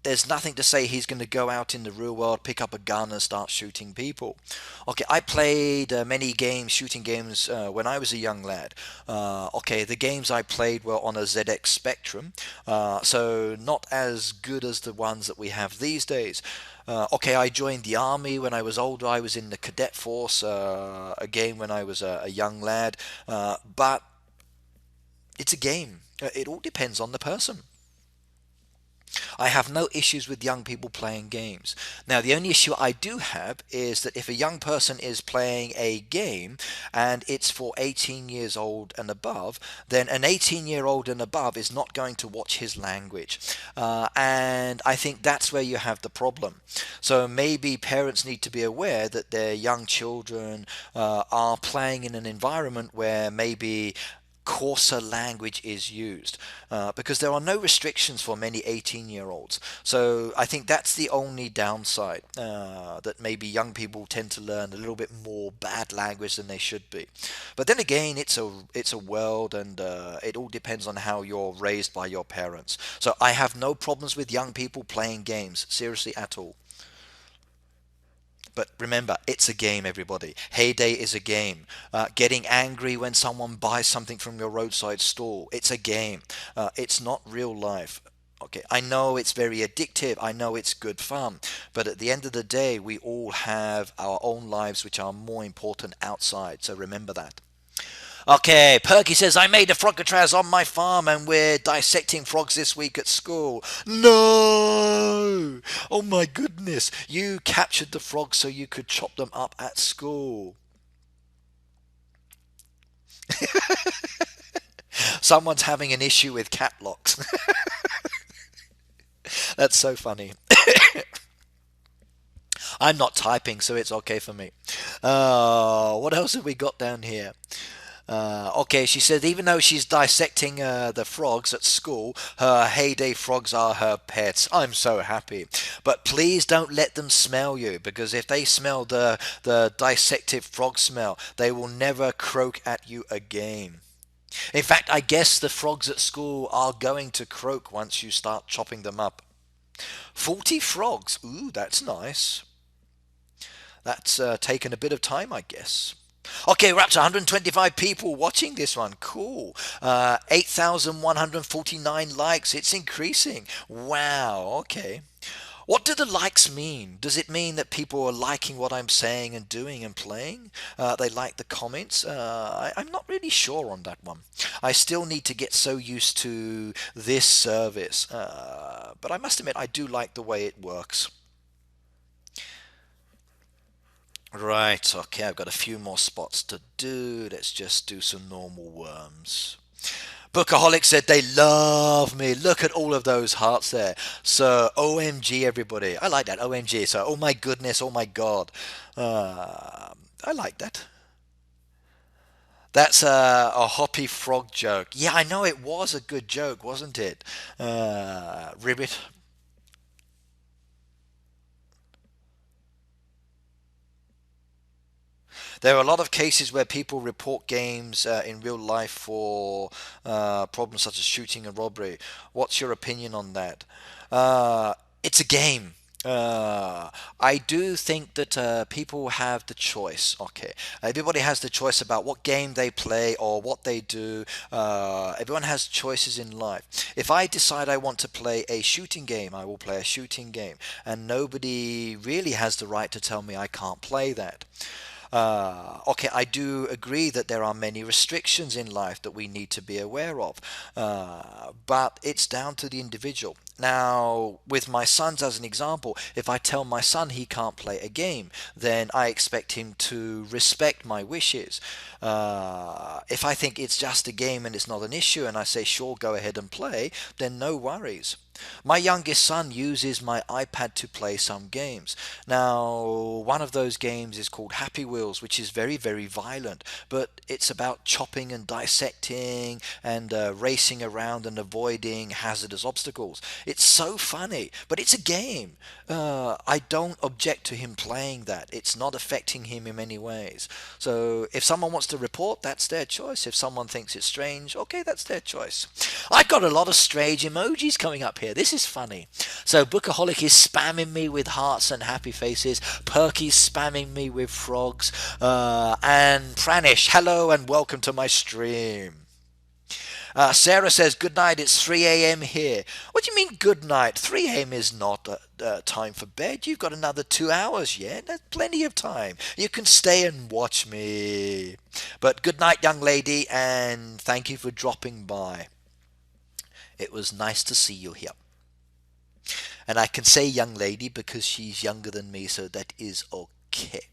There's nothing to say he's going to go out in the real world, pick up a gun and start shooting people. Okay, I played many games, shooting games, when I was a young lad. Okay, the games I played were on a ZX Spectrum, so not as good as the ones that we have these days. Okay, I joined the army when I was older. I was in the cadet force, again when I was a young lad. But it's a game. It all depends on the person. I have no issues with young people playing games. Now, the only issue I do have is that if a young person is playing a game and it's for 18 years old and above, then an 18-year-old and above is not going to watch his language. And I think that's where you have the problem. So maybe parents need to be aware that their young children are playing in an environment where maybe coarser language is used, because there are no restrictions for many 18-year-olds. So I think that's the only downside, that maybe young people tend to learn a little bit more bad language than they should be. But then again, it's a world, and it all depends on how you're raised by your parents. So I have no problems with young people playing games, seriously, at all. But remember, it's a game, everybody. Heyday is a game. Getting angry when someone buys something from your roadside stall, it's a game. It's not real life. Okay, I know it's very addictive. I know it's good fun. But at the end of the day, we all have our own lives which are more important outside. So remember that. Okay, Perky says, I made a frogatraz on my farm and we're dissecting frogs this week at school. No! Oh my goodness, you captured the frogs so you could chop them up at school. Someone's having an issue with cat locks. That's so funny. I'm not typing, so it's okay for me. What else have we got down here? Okay, she said even though she's dissecting the frogs at school, her heyday frogs are her pets. I'm so happy. But please don't let them smell you, because if they smell the dissected frog smell, they will never croak at you again. In fact, I guess the frogs at school are going to croak once you start chopping them up. 40 frogs. Ooh, that's nice. That's taken a bit of time, I guess. Okay, we're up to 125 people watching this one. Cool. 8,149 likes. It's increasing. Wow. Okay. What do the likes mean? Does it mean that people are liking what I'm saying and doing and playing? They like the comments? I'm not really sure on that one. I still need to get so used to this service. But I must admit, I do like the way it works. Right, okay, I've got a few more spots to do. Let's just do some normal worms. Bookaholic said they love me. Look at all of those hearts there. So, OMG, everybody. I like that, OMG. So, oh my goodness, oh my God. I like that. That's a hoppy frog joke. Yeah, I know it was a good joke, wasn't it? Ribbit. There are a lot of cases where people report games in real life for problems such as shooting and robbery. What's your opinion on that? It's a game. I do think that people have the choice. Okay, everybody has the choice about what game they play or what they do. Everyone has choices in life. If I decide I want to play a shooting game, I will play a shooting game, and nobody really has the right to tell me I can't play that. Okay, I do agree that there are many restrictions in life that we need to be aware of, but it's down to the individual. Now, with my sons as an example, if I tell my son he can't play a game, then I expect him to respect my wishes. If I think it's just a game and it's not an issue, and I say, sure, go ahead and play, then no worries. My youngest son uses my iPad to play some games. Now, one of those games is called Happy Wheels, which is very, very violent, but it's about chopping and dissecting and racing around and avoiding hazardous obstacles. It's so funny, but it's a game. I don't object to him playing that. It's not affecting him in many ways. So if someone wants to report, that's their choice. If someone thinks it's strange, okay, that's their choice. I've got a lot of strange emojis coming up here. This is funny. So Bookaholic is spamming me with hearts and happy faces. Perky's spamming me with frogs. And Pranish, hello and welcome to my stream. Sarah says, good night, it's 3 a.m. here. What do you mean good night? 3 a.m. is not time for bed. You've got another 2 hours yet. That's plenty of time. You can stay and watch me. But good night, young lady, and thank you for dropping by. It was nice to see you here. And I can say young lady because she's younger than me, so that is okay.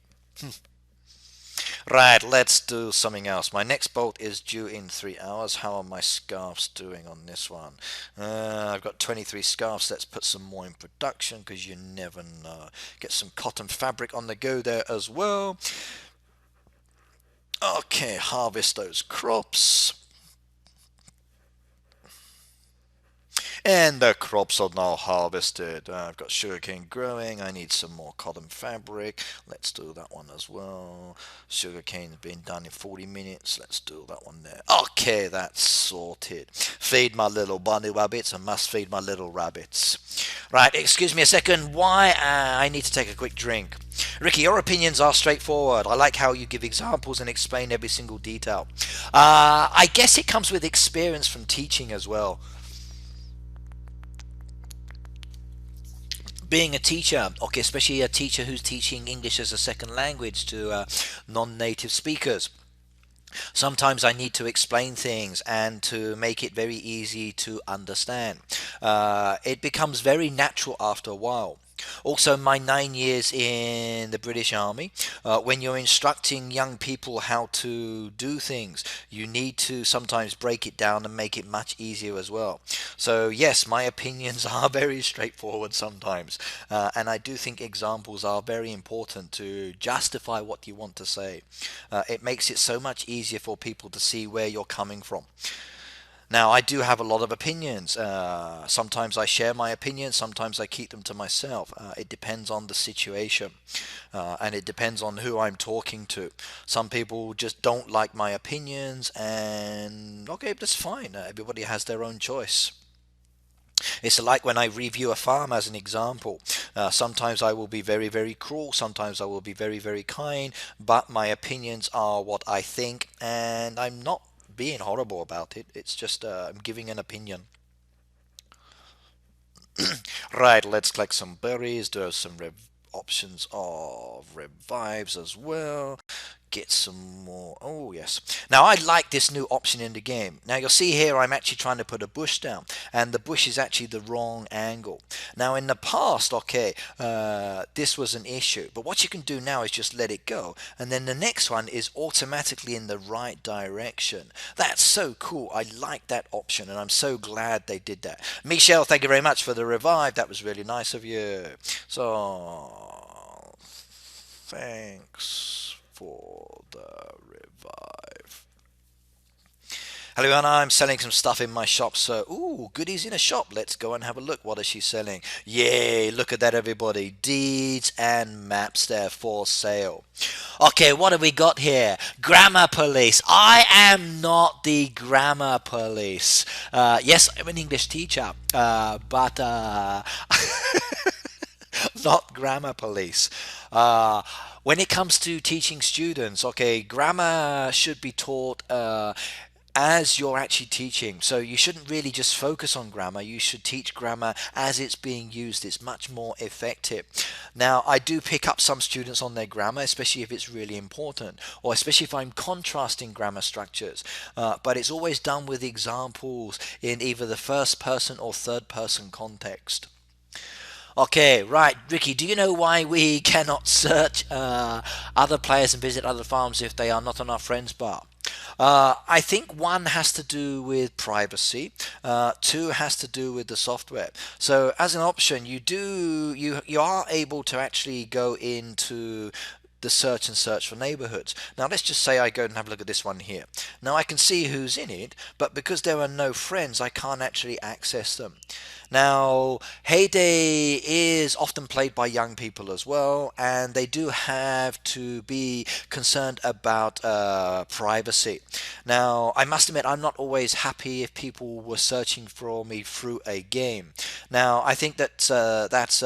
Right, let's do something else. My next bolt is due in 3 hours. How are my scarves doing on this one? I've got 23 scarves. Let's put some more in production because you never know. Get some cotton fabric on the go there as well. Okay, harvest those crops. And the crops are now harvested. I've got sugarcane growing. I need some more cotton fabric. Let's do that one as well. Sugarcane's been done in 40 minutes. Let's do that one there. Okay, that's sorted. Feed my little bunny rabbits. I must feed my little rabbits. Right, excuse me a second. Why? I need to take a quick drink. Ricky, your opinions are straightforward. I like how you give examples and explain every single detail. I guess it comes with experience from teaching as well. Being a teacher, okay, especially a teacher who's teaching English as a second language to non-native speakers. Sometimes I need to explain things and to make it very easy to understand. It becomes very natural after a while. Also, my 9 years in the British Army, when you're instructing young people how to do things, you need to sometimes break it down and make it much easier as well. So, yes, my opinions are very straightforward sometimes, and I do think examples are very important to justify what you want to say. It makes it so much easier for people to see where you're coming from. Now, I do have a lot of opinions. Sometimes I share my opinions, sometimes I keep them to myself. It depends on the situation, and it depends on who I'm talking to. Some people just don't like my opinions, and okay, that's fine. Everybody has their own choice. It's like when I review a farm as an example. Sometimes I will be very, very cruel, sometimes I will be very, very kind, but my opinions are what I think, and I'm not being horrible about it. It's just I'm giving an opinion. Right, let's collect some berries. There's some options of revives as well. Get some more. Oh, yes. Now, I like this new option in the game. Now, you'll see here I'm actually trying to put a bush down, and the bush is actually the wrong angle. Now, in the past, okay, this was an issue, but what you can do now is just let it go, and then the next one is automatically in the right direction. That's so cool. I like that option, and I'm so glad they did that. Michelle, thank you very much for the revive. That was really nice of you. So, thanks for the revive. Hello, Anna. I'm selling some stuff in my shop. So, ooh, goodies in a shop. Let's go and have a look. What is she selling? Yay, look at that, everybody. Deeds and maps there for sale. Okay, what have we got here? Grammar police. I am not the grammar police. Yes, I'm an English teacher, but not grammar police. When it comes to teaching students, okay, grammar should be taught as you're actually teaching. So you shouldn't really just focus on grammar. You should teach grammar as it's being used. It's much more effective. Now, I do pick up some students on their grammar, especially if it's really important, or especially if I'm contrasting grammar structures. But it's always done with examples in either the first person or third person context. Okay, right, Ricky, do you know why we cannot search other players and visit other farms if they are not on our friends bar? I think one has to do with privacy, two has to do with the software. So as an option, you are able to actually go into the search and search for neighborhoods. Now let's just say I go and have a look at this one here. Now I can see who's in it, but because there are no friends, I can't actually access them. Now, Heyday is often played by young people as well, and they do have to be concerned about privacy. Now, I must admit, I'm not always happy if people were searching for me through a game. Now, I think that that's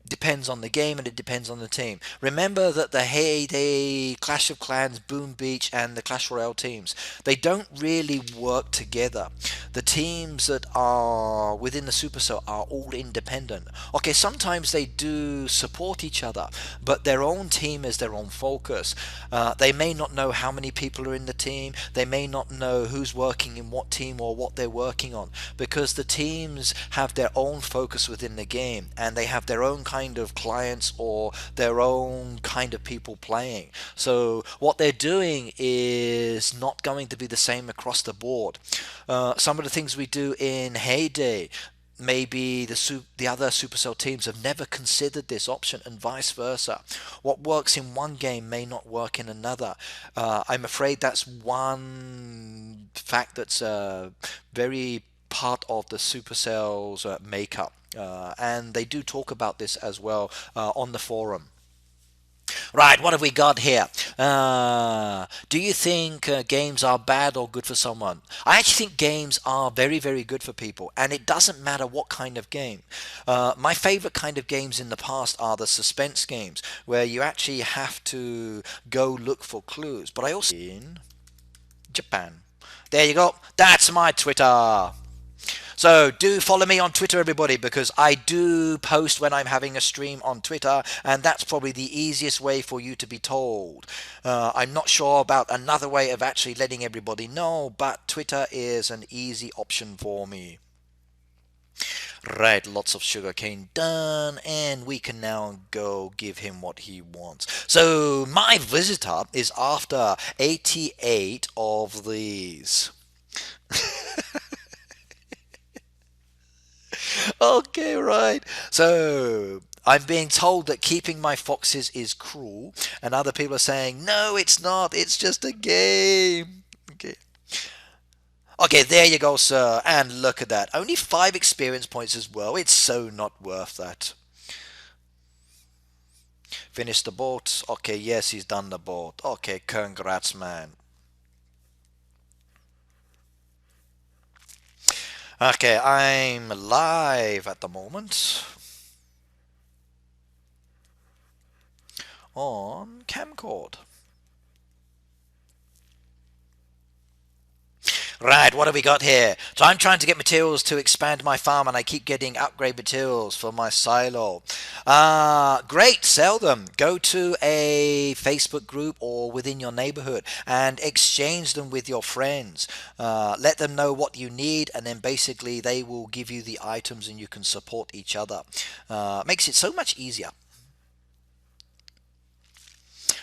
depends on the game and it depends on the team. Remember that the Heyday, Clash of Clans, Boom Beach and the Clash Royale teams, they don't really work together. The teams that are within the Supercell are all independent. Okay, sometimes they do support each other, but their own team is their own focus. They may not know how many people are in the team, they may not know who's working in what team or what they're working on, because the teams have their own focus within the game and they have their own kind of clients or their own kind of people playing. So what they're doing is not going to be the same across the board. Some of the things we do in Heyday, maybe the other Supercell teams have never considered this option, and vice versa. What works in one game may not work in another. I'm afraid that's one fact that's very part of the Supercell's makeup, and they do talk about this as well on the forum. Right, what have we got here? Do you think games are bad or good for someone? I actually think games are very, very good for people, and it doesn't matter what kind of game. My favorite kind of games in the past are the suspense games, where you actually have to go look for clues. But I also in Japan. There you go. That's my Twitter. So do follow me on Twitter, everybody, because I do post when I'm having a stream on Twitter, and that's probably the easiest way for you to be told. I'm not sure about another way of actually letting everybody know, but Twitter is an easy option for me. Right, lots of sugarcane done, and we can now go give him what he wants. So my visitor is after 88 of these. Okay, right. So I'm being told that keeping my foxes is cruel, and other people are saying, no, it's not, it's just a game. Okay. Okay, there you go, sir. And look at that. Only 5 experience points as well. It's so not worth that. Finish the boat. Okay, yes, he's done the boat. Okay, congrats, man. Okay, I'm live at the moment on camcord. Right, what have we got here? So I'm trying to get materials to expand my farm, and I keep getting upgrade materials for my silo. Great, sell them. Go to a Facebook group or within your neighborhood and exchange them with your friends. Let them know what you need, and then basically they will give you the items and you can support each other. Makes it so much easier.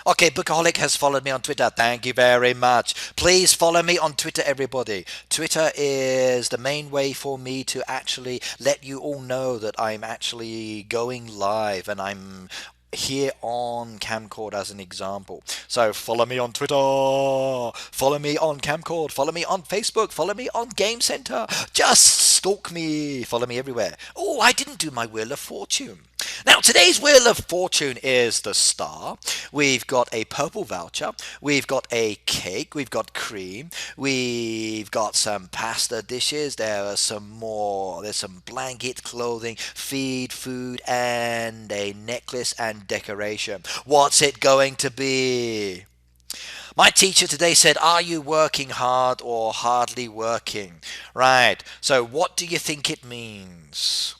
Okay, Bookaholic has followed me on Twitter. Thank you very much. Please follow me on Twitter, everybody. Twitter is the main way for me to actually let you all know that I'm actually going live and I'm here on Camcord as an example. So follow me on Twitter, follow me on Camcord, follow me on Facebook, follow me on Game Center. Just stalk me, follow me everywhere. Oh, I didn't do my Wheel of Fortune. Now, today's Wheel of Fortune is the star. We've got a purple voucher. We've got a cake. We've got cream. We've got some pasta dishes. There are some more. There's some blanket, clothing, feed, food, and a necklace and decoration. What's it going to be? My teacher today said, are you working hard or hardly working? Right. So what do you think it means?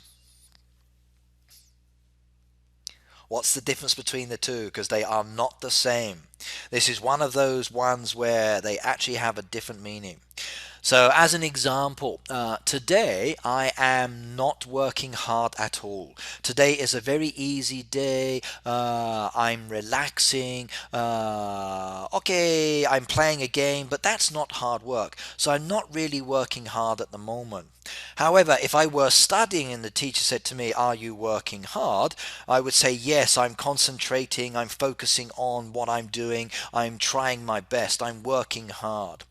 What's the difference between the two? Because they are not the same. This is one of those ones where they actually have a different meaning. So as an example, today I am not working hard at all. Today is a very easy day. I'm relaxing. Okay, I'm playing a game, but that's not hard work. So I'm not really working hard at the moment. However, if I were studying and the teacher said to me, are you working hard? I would say, yes, I'm concentrating, I'm focusing on what I'm doing, I'm trying my best, I'm working hard.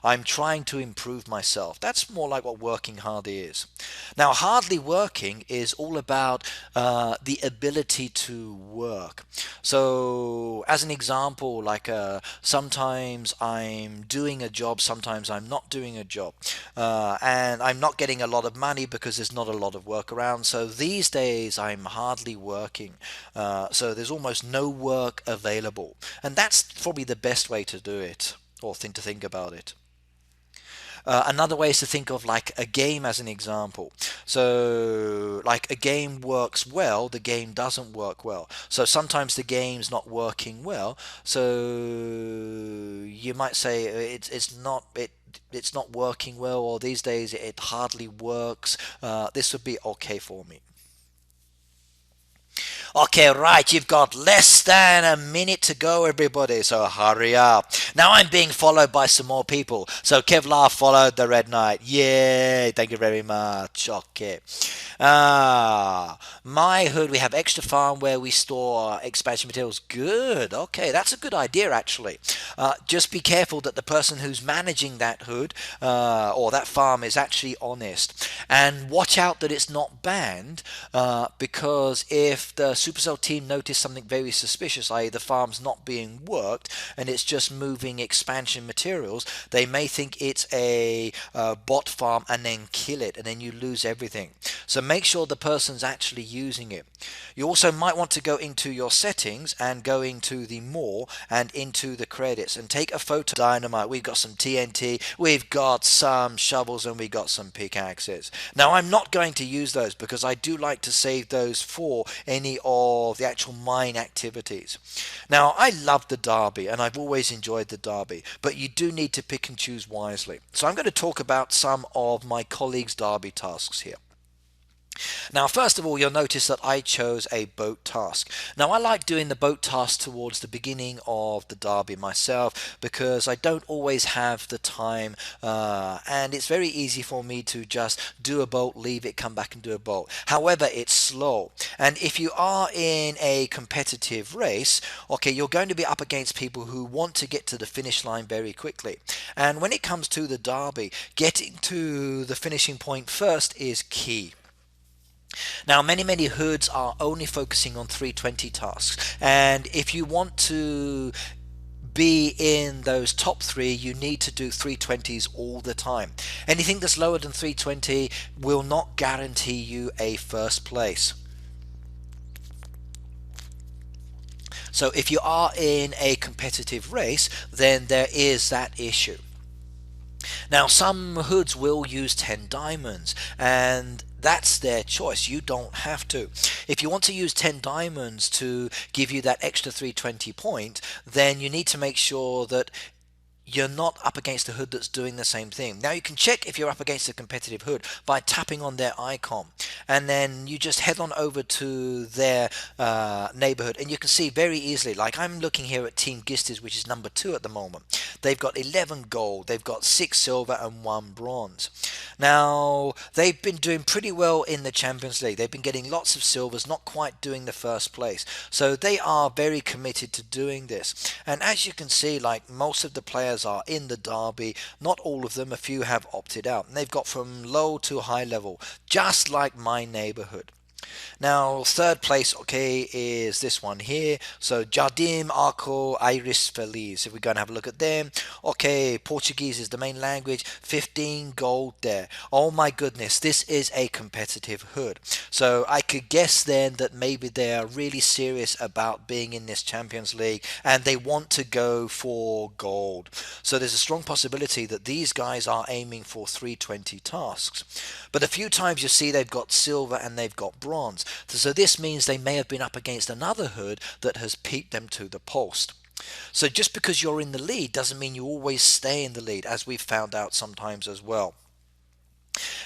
I'm trying to improve myself. That's more like what working hard is. Now, hardly working is all about the ability to work. So, as an example, like sometimes I'm doing a job, sometimes I'm not doing a job, and I'm not getting a lot of money because there's not a lot of work around. So these days I'm hardly working. So there's almost no work available, and that's probably the best way to do it, or thing to think about it. Another way is to think of like a game as an example. So, like a game works well, the game doesn't work well. So sometimes the game's not working well. So you might say it's not working well, or these days it hardly works. This would be okay for me. Okay, right, you've got less than a minute to go, everybody, so hurry up. Now I'm being followed by some more people. So Kevlar followed the Red Knight. Yay, thank you very much. Okay. My hood, we have extra farm where we store expansion materials. Good. Okay, that's a good idea, actually. Just be careful that the person who's managing that hood or that farm is actually honest. And watch out that it's not banned because if the Supercell team notice something very suspicious, i.e. the farm's not being worked and it's just moving expansion materials, they may think it's a bot farm and then kill it, and then you lose everything. So make sure the person's actually using it. You also might want to go into your settings and go into the more and into the credits and take a photo of dynamite. We've got some TNT, we've got some shovels, and we've got some pickaxes. Now I'm not going to use those because I do like to save those for any of the actual mine activities. Now I love the derby and I've always enjoyed the derby, but you do need to pick and choose wisely. So I'm going to talk about some of my colleagues' derby tasks here. Now, first of all, you'll notice that I chose a boat task. Now, I like doing the boat task towards the beginning of the derby myself because I don't always have the time and it's very easy for me to just do a boat, leave it, come back and do a boat. However, it's slow. And if you are in a competitive race, okay, you're going to be up against people who want to get to the finish line very quickly. And when it comes to the derby, getting to the finishing point first is key. Now, many hoods are only focusing on 320 tasks, and if you want to be in those top three, you need to do 320s all the time. Anything that's lower than 320 will not guarantee you a first place. So if you are in a competitive race, then there is that issue. Now, some hoods will use 10 diamonds, and that's their choice. You don't have to. If you want to use 10 diamonds to give you that extra 320 point, then you need to make sure that you're not up against a hood that's doing the same thing. Now you can check if you're up against a competitive hood by tapping on their icon, and then you just head on over to their neighborhood, and you can see very easily, like I'm looking here at Team Gistis, which is number 2 at the moment. They've got 11 gold, they've got 6 silver and 1 bronze. Now they've been doing pretty well in the Champions League. They've been getting lots of silvers, not quite doing the first place. So they are very committed to doing this. And as you can see, like most of the players are in the derby, not all of them, a few have opted out, and they've got from low to high level, just like my neighborhood. Now, third place, okay, is this one here. So, Jardim Arco Iris Feliz. If we're going to have a look at them, okay, Portuguese is the main language, 15 gold there. Oh my goodness, this is a competitive hood. So, I could guess then that maybe they are really serious about being in this Champions League and they want to go for gold. So, there's a strong possibility that these guys are aiming for 320 tasks. But a few times you see they've got silver and they've got bronze. So this means they may have been up against another hood that has peaked them to the post. So just because you're in the lead doesn't mean you always stay in the lead, as we've found out sometimes as well.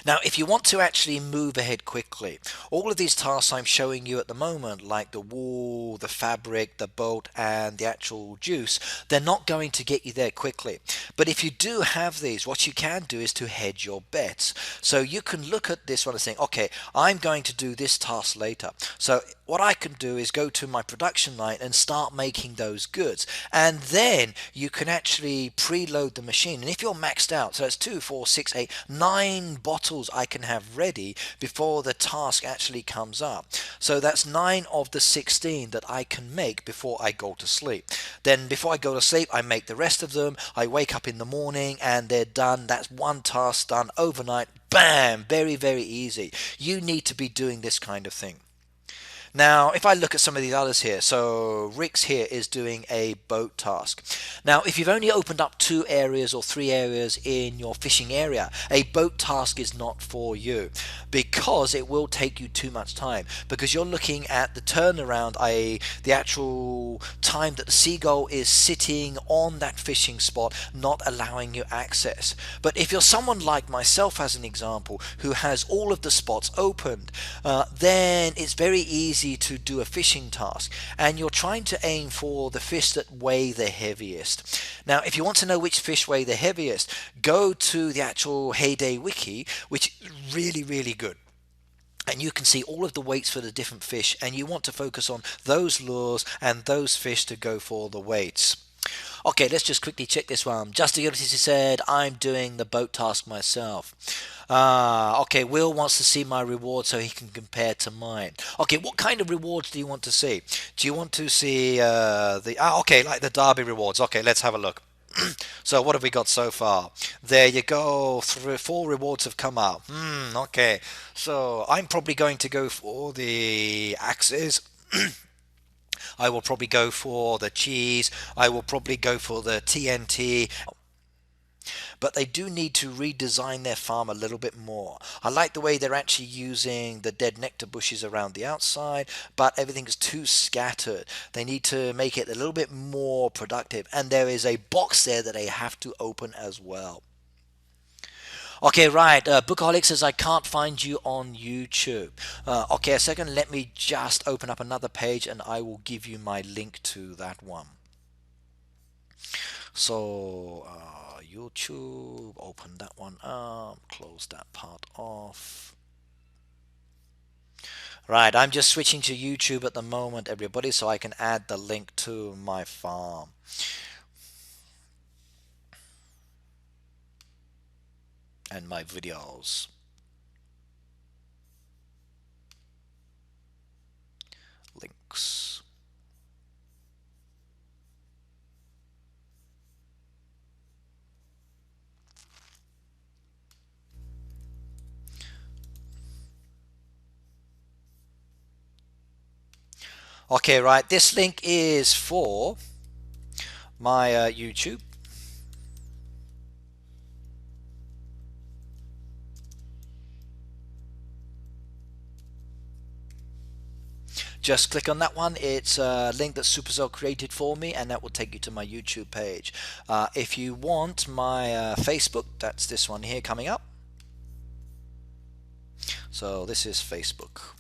Now, if you want to actually move ahead quickly, all of these tasks I'm showing you at the moment, like the wool, the fabric, the boat, and the actual juice, they're not going to get you there quickly. But if you do have these, what you can do is to hedge your bets. So you can look at this one and saying, okay, I'm going to do this task later. So what I can do is go to my production line and start making those goods. And then you can actually preload the machine. And if you're maxed out, so that's 2, 4, 6, 8, 9 bottles I can have ready before the task actually comes up. So that's 9 of the 16 that I can make before I go to sleep. Then before I go to sleep, I make the rest of them. I wake up in the morning and they're done. That's one task done overnight. Bam! Very, very easy. You need to be doing this kind of thing. Now, if I look at some of these others here, so Rick's here is doing a boat task. Now, if you've only opened up 2 areas or 3 areas in your fishing area, a boat task is not for you because it will take you too much time, because you're looking at the turnaround, i.e. the actual time that the seagull is sitting on that fishing spot, not allowing you access. But if you're someone like myself, as an example, who has all of the spots opened, then it's very easy to do a fishing task, and you're trying to aim for the fish that weigh the heaviest. Now, if you want to know which fish weigh the heaviest, go to the actual Heyday wiki, which is really, really good. And you can see all of the weights for the different fish, and you want to focus on those lures and those fish to go for the weights. Okay, let's just quickly check this one. Just Ulysses said, I'm doing the boat task myself. Okay, Will wants to see my reward so he can compare to mine. Okay, what kind of rewards do you want to see? Do you want to see okay, like the Derby rewards. Okay, let's have a look. So what have we got so far? There you go. 4 rewards have come out. Okay. So I'm probably going to go for the axes. I will probably go for the cheese. I will probably go for the TNT. But they do need to redesign their farm a little bit more. I like the way they're actually using the dead nectar bushes around the outside, but everything is too scattered. They need to make it a little bit more productive, and there is a box there that they have to open as well. Okay, right. Bookaholic says I can't find you on YouTube. Okay, a second. Let me just open up another page and I will give you my link to that one. So, YouTube, open that one up, close that part off. Right, I'm just switching to YouTube at the moment, everybody, so I can add the link to my farm. And my videos. Links. Okay, right, this link is for my YouTube. Just click on that one. It's a link that Supercell created for me, and that will take you to my YouTube page. If you want my Facebook, that's this one here coming up. So this is Facebook.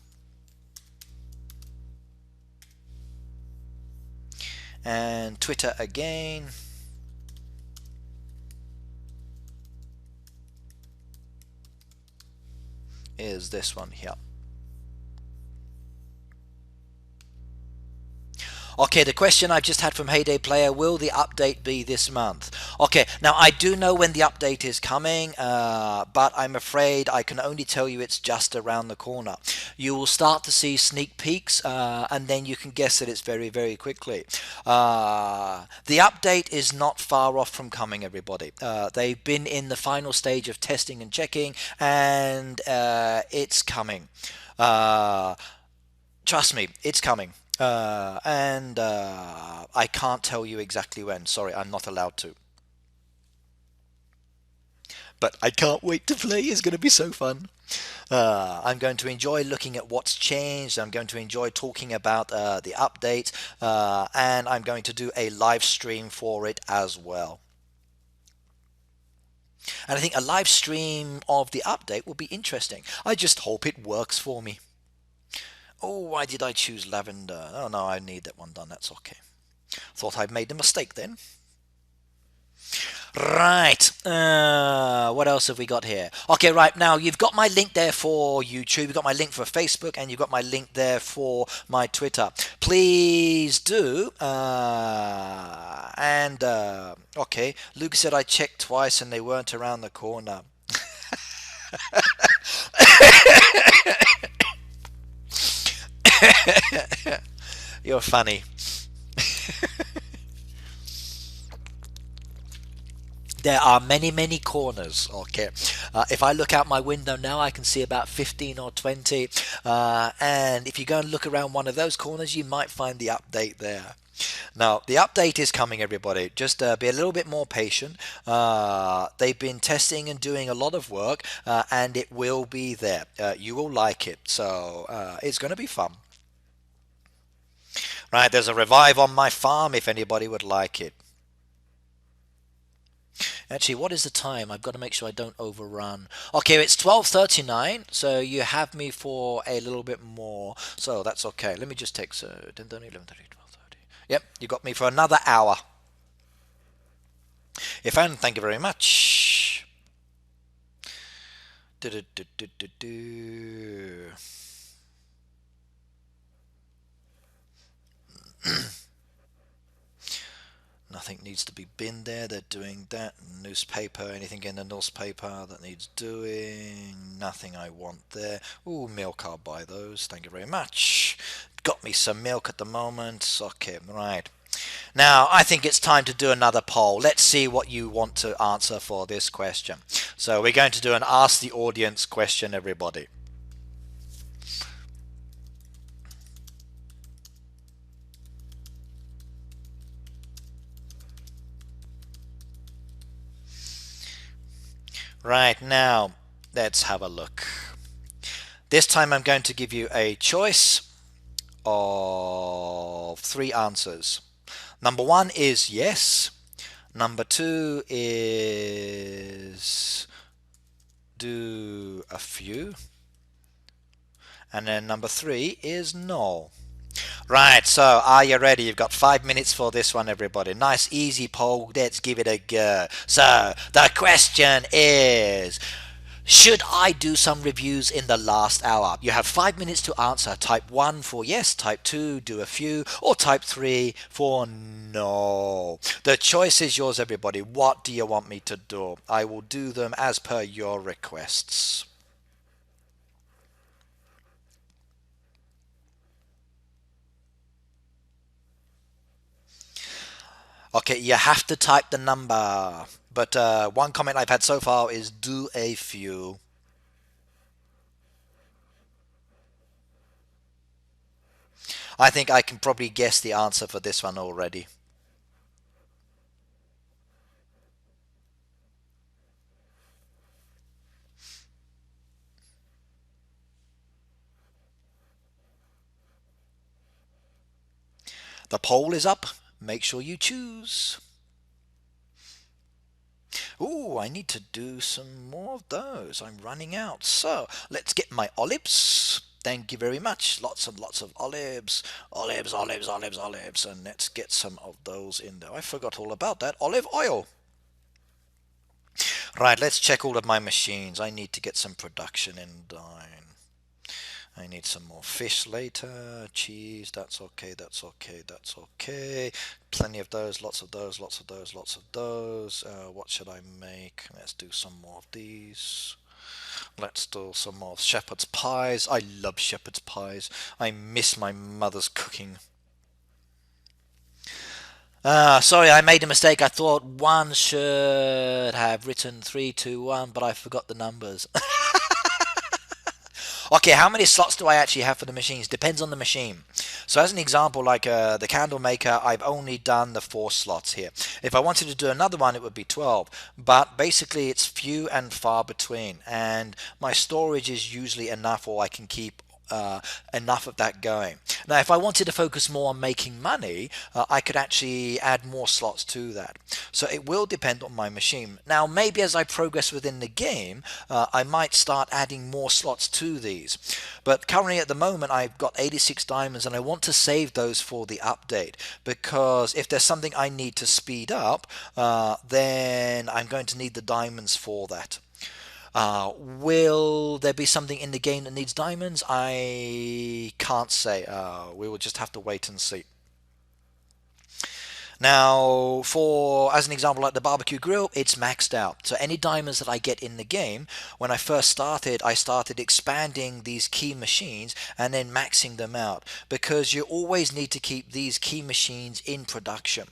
And Twitter again. Is this one here. Okay, the question I've just had from Heyday Player, will the update be this month? Okay, now I do know when the update is coming, but I'm afraid I can only tell you it's just around the corner. You will start to see sneak peeks, and then you can guess that it's very, very quickly. The update is not far off from coming, everybody. They've been in the final stage of testing and checking, and it's coming. Trust me, it's coming. I can't tell you exactly when. Sorry, I'm not allowed to. But I can't wait to play. It's going to be so fun. I'm going to enjoy looking at what's changed. I'm going to enjoy talking about the update. And I'm going to do a live stream for it as well. And I think a live stream of the update will be interesting. I just hope it works for me. Oh, why did I choose lavender? Oh no, I need that one done. That's okay. Thought I'd made a mistake then. Right. What else have we got here? Okay, right now you've got my link there for YouTube, you've got my link for Facebook, and you've got my link there for my Twitter. Please do. Okay, Luke said I checked twice and they weren't around the corner. You're funny. There are many, many corners. Okay, if I look out my window now, I can see about 15 or 20. And if you go and look around one of those corners, you might find the update there. Now, the update is coming, everybody. Just be a little bit more patient. They've been testing and doing a lot of work, and it will be there. You will like it. So it's going to be fun. Right, there's a revive on my farm if anybody would like it. Actually, what is the time? I've got to make sure I don't overrun. Okay, it's 12:39, so you have me for a little bit more. So that's okay. Let me just take 10, 11, 12:30. Yep, you got me for another hour. Ifan, thank you very much. Do, do, do, do, do, do. Nothing needs to be binned there. They're doing that. Newspaper, anything in the newspaper that needs doing. Nothing I want there. Ooh, milk, I'll buy those. Thank you very much. Got me some milk at the moment. Okay, right. Now, I think it's time to do another poll. Let's see what you want to answer for this question. So we're going to do an Ask the Audience question, everybody. Right, now, let's have a look. This time I'm going to give you a choice of 3 answers. Number 1 is yes. Number 2 is do a few. And then number 3 is no. Right, so are you ready? You've got 5 minutes for this one, everybody. Nice, easy poll. Let's give it a go. So, the question is, should I do some reviews in the last hour? You have 5 minutes to answer. Type 1 for yes, type 2, do a few, or type 3 for no. The choice is yours, everybody. What do you want me to do? I will do them as per your requests. Okay, you have to type the number. But one comment I've had so far is do a few. I think I can probably guess the answer for this one already. The poll is up. Make sure you choose. Ooh, I need to do some more of those. I'm running out. So let's get my olives. Thank you very much. Lots and lots of olives. Olives, olives, olives, olives. And let's get some of those in there. I forgot all about that. Olive oil. Right, let's check all of my machines. I need to get some production in dine. I need some more fish later. Cheese, that's okay, that's okay, that's okay. Plenty of those, lots of those, lots of those, lots of those. What should I make? Let's do some more of these. Let's do some more shepherd's pies. I love shepherd's pies. I miss my mother's cooking. Sorry, I made a mistake. I thought one should have written 3, 2, 1, but I forgot the numbers. Okay, how many slots do I actually have for the machines? Depends on the machine. So as an example, like the candle maker, I've only done the 4 slots here. If I wanted to do another one, it would be 12. But basically, it's few and far between. And my storage is usually enough, or I can keep enough of that going. Now, if I wanted to focus more on making money, I could actually add more slots to that. So it will depend on my machine. Now, maybe as I progress within the game, I might start adding more slots to these. But currently at the moment, I've got 86 diamonds and I want to save those for the update, because if there's something I need to speed up, then I'm going to need the diamonds for that. Will there be something in the game that needs diamonds? I can't say. We will just have to wait and see. Now, for as an example, like the barbecue grill, it's maxed out. So any diamonds that I get in the game, when I first started, I started expanding these key machines and then maxing them out, because you always need to keep these key machines in production.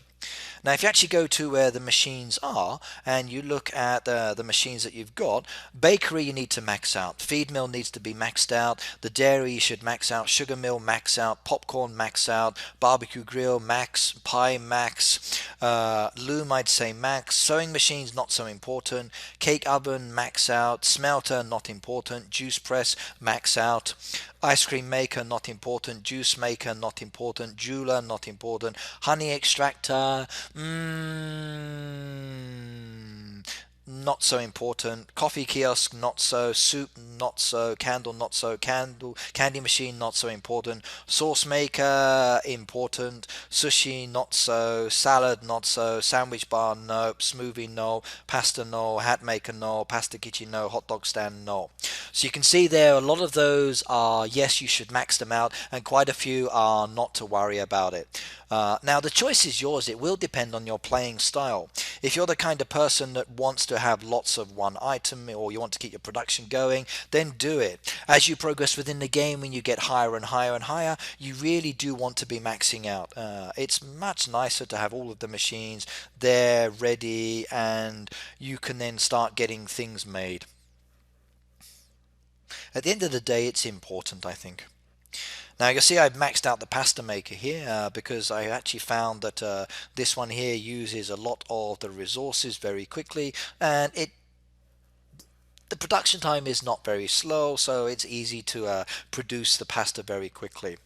Now, if you actually go to where the machines are and you look at the machines that you've got, bakery you need to max out, feed mill needs to be maxed out, the dairy you should max out, sugar mill max out, popcorn max out, barbecue grill max, pie max, loom I'd say max, sewing machines not so important, cake oven max out, smelter not important, juice press max out, ice cream maker not important, juice maker not important, jeweler not important, honey extractor not so important, coffee kiosk not so, soup not so, candle not so, candy machine not so important, sauce maker important, sushi not so, salad not so, sandwich bar no, smoothie no, pasta no, hat maker no, pasta kitchen no, hot dog stand no. So you can see there a lot of those are yes, you should max them out, and quite a few are not to worry about it. Now the choice is yours. It will depend on your playing style. If you're the kind of person that wants to have lots of one item, or you want to keep your production going, then do it. As you progress within the game, when you get higher and higher and higher, you really do want to be maxing out. It's much nicer to have all of the machines there ready, and you can then start getting things made. At the end of the day, it's important, I think. Now you'll see I've maxed out the pasta maker here, because I actually found that this one here uses a lot of the resources very quickly, and the production time is not very slow, so it's easy to produce the pasta very quickly.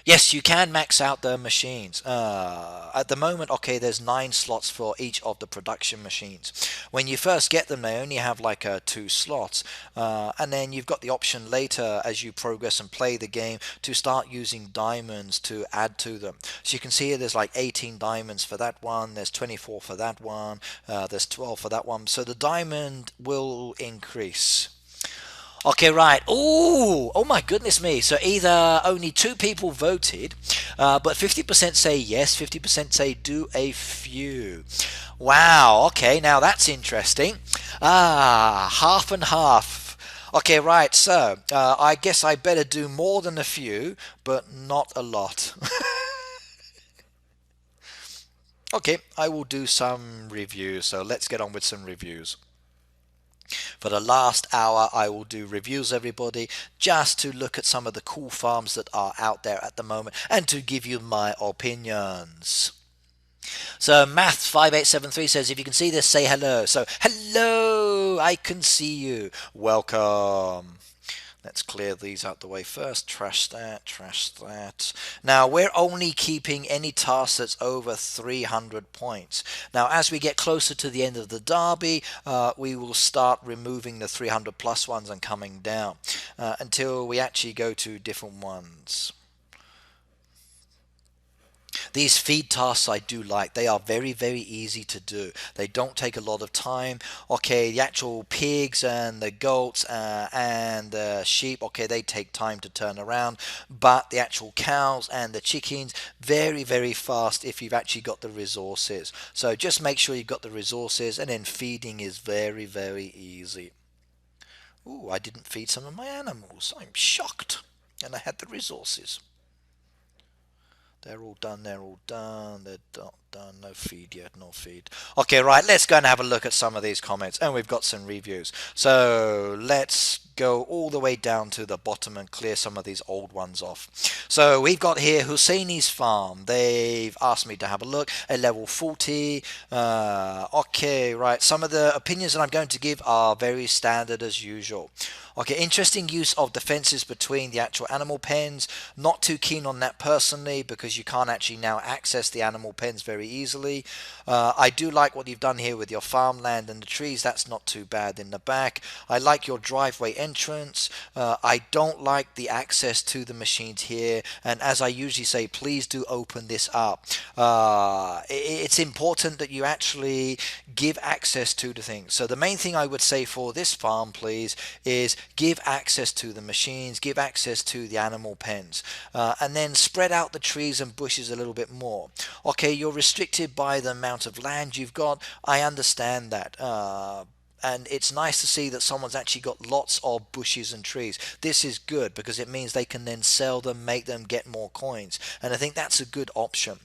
Yes, you can max out the machines. At the moment, okay, there's 9 slots for each of the production machines. When you first get them, they only have like 2 slots, and then you've got the option later as you progress and play the game to start using diamonds to add to them. So you can see here there's like 18 diamonds for that one, there's 24 for that one, there's 12 for that one. So the diamond will increase. Okay, right. Oh my goodness me. So either only 2 people voted, but 50% say yes, 50% say do a few. Wow, okay, now that's interesting. Half and half. Okay, right, so I guess I better do more than a few, but not a lot. Okay, I will do some reviews, so let's get on with some reviews. For the last hour, I will do reviews, everybody, just to look at some of the cool farms that are out there at the moment and to give you my opinions. So Math5873 says, if you can see this, say hello. So hello, I can see you. Welcome. Let's clear these out the way first. Trash that, trash that. Now, we're only keeping any task that's over 300 points. Now, as we get closer to the end of the derby, we will start removing the 300 plus ones and coming down until we actually go to different ones. These feed tasks I do like. They are very, very easy to do. They don't take a lot of time. Okay, the actual pigs and the goats and the sheep, okay, they take time to turn around. But the actual cows and the chickens, very, very fast if you've actually got the resources. So just make sure you've got the resources, and then feeding is very, very easy. Ooh, I didn't feed some of my animals. I'm shocked. And I had the resources. They're all done, they're all done, they're done. No feed yet, no feed. Okay, right, let's go and have a look at some of these comments. And we've got some reviews. So let's go all the way down to the bottom and clear some of these old ones off. So we've got here Husseini's farm. They've asked me to have a look at level 40. Okay, right. Some of the opinions that I'm going to give are very standard as usual. Okay, interesting use of the fences between the actual animal pens. Not too keen on that personally because you can't actually now access the animal pens very easily. I do like what you've done here with your farmland and the trees. That's not too bad in the back. I like your driveway entrance. I don't like the access to the machines here. And as I usually say, please do open this up. It's important that you actually give access to the things. So the main thing I would say for this farm, please, is give access to the machines, give access to the animal pens, and then spread out the trees and bushes a little bit more. Okay, you're restricted by the amount of land you've got. I understand that. And it's nice to see that someone's actually got lots of bushes and trees. This is good because it means they can then sell them, make them, get more coins. And I think that's a good option.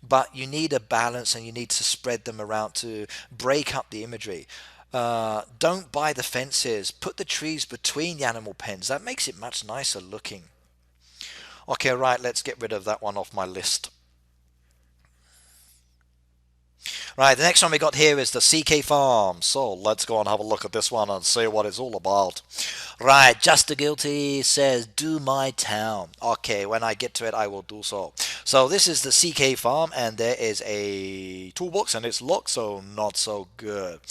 But you need a balance and you need to spread them around to break up the imagery. Don't buy the fences. Put the trees between the animal pens. That makes it much nicer looking. Okay, right, let's get rid of that one off my list. Right, the next one we got here is the CK Farm. So let's go and have a look at this one and see what it's all about. Right, Just the Guilty says, do my town. Okay, when I get to it, I will do so. So this is the CK Farm, and there is a toolbox, and it's locked, so not so good.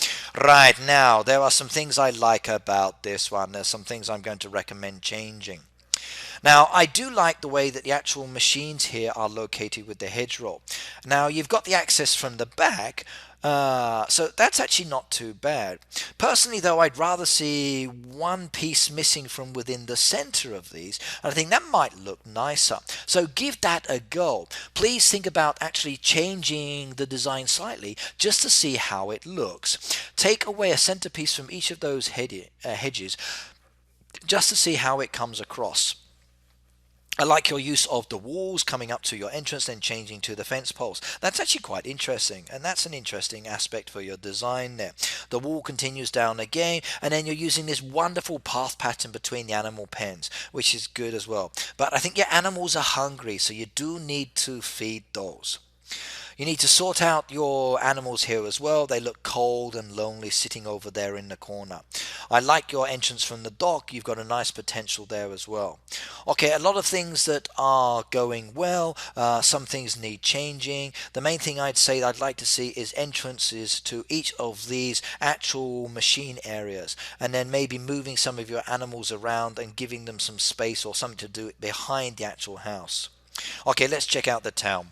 Right, now, there are some things I like about this one. There's some things I'm going to recommend changing. Now, I do like the way that the actual machines here are located with the hedgerow. Now, you've got the access from the back, so that's actually not too bad. Personally, though, I'd rather see one piece missing from within the center of these, and I think that might look nicer. So give that a go. Please think about actually changing the design slightly just to see how it looks. Take away a centerpiece from each of those hedges just to see how it comes across. I like your use of the walls coming up to your entrance then changing to the fence posts. That's actually quite interesting, and that's an interesting aspect for your design there. The wall continues down again, and then you're using this wonderful path pattern between the animal pens, which is good as well. But I think your animals are hungry, so you do need to feed those. You need to sort out your animals here as well. They look cold and lonely sitting over there in the corner. I like your entrance from the dock. You've got a nice potential there as well. Okay, a lot of things that are going well. Some things need changing. The main thing I'd say I'd like to see is entrances to each of these actual machine areas, and then maybe moving some of your animals around and giving them some space or something to do behind the actual house. Okay, let's check out the town.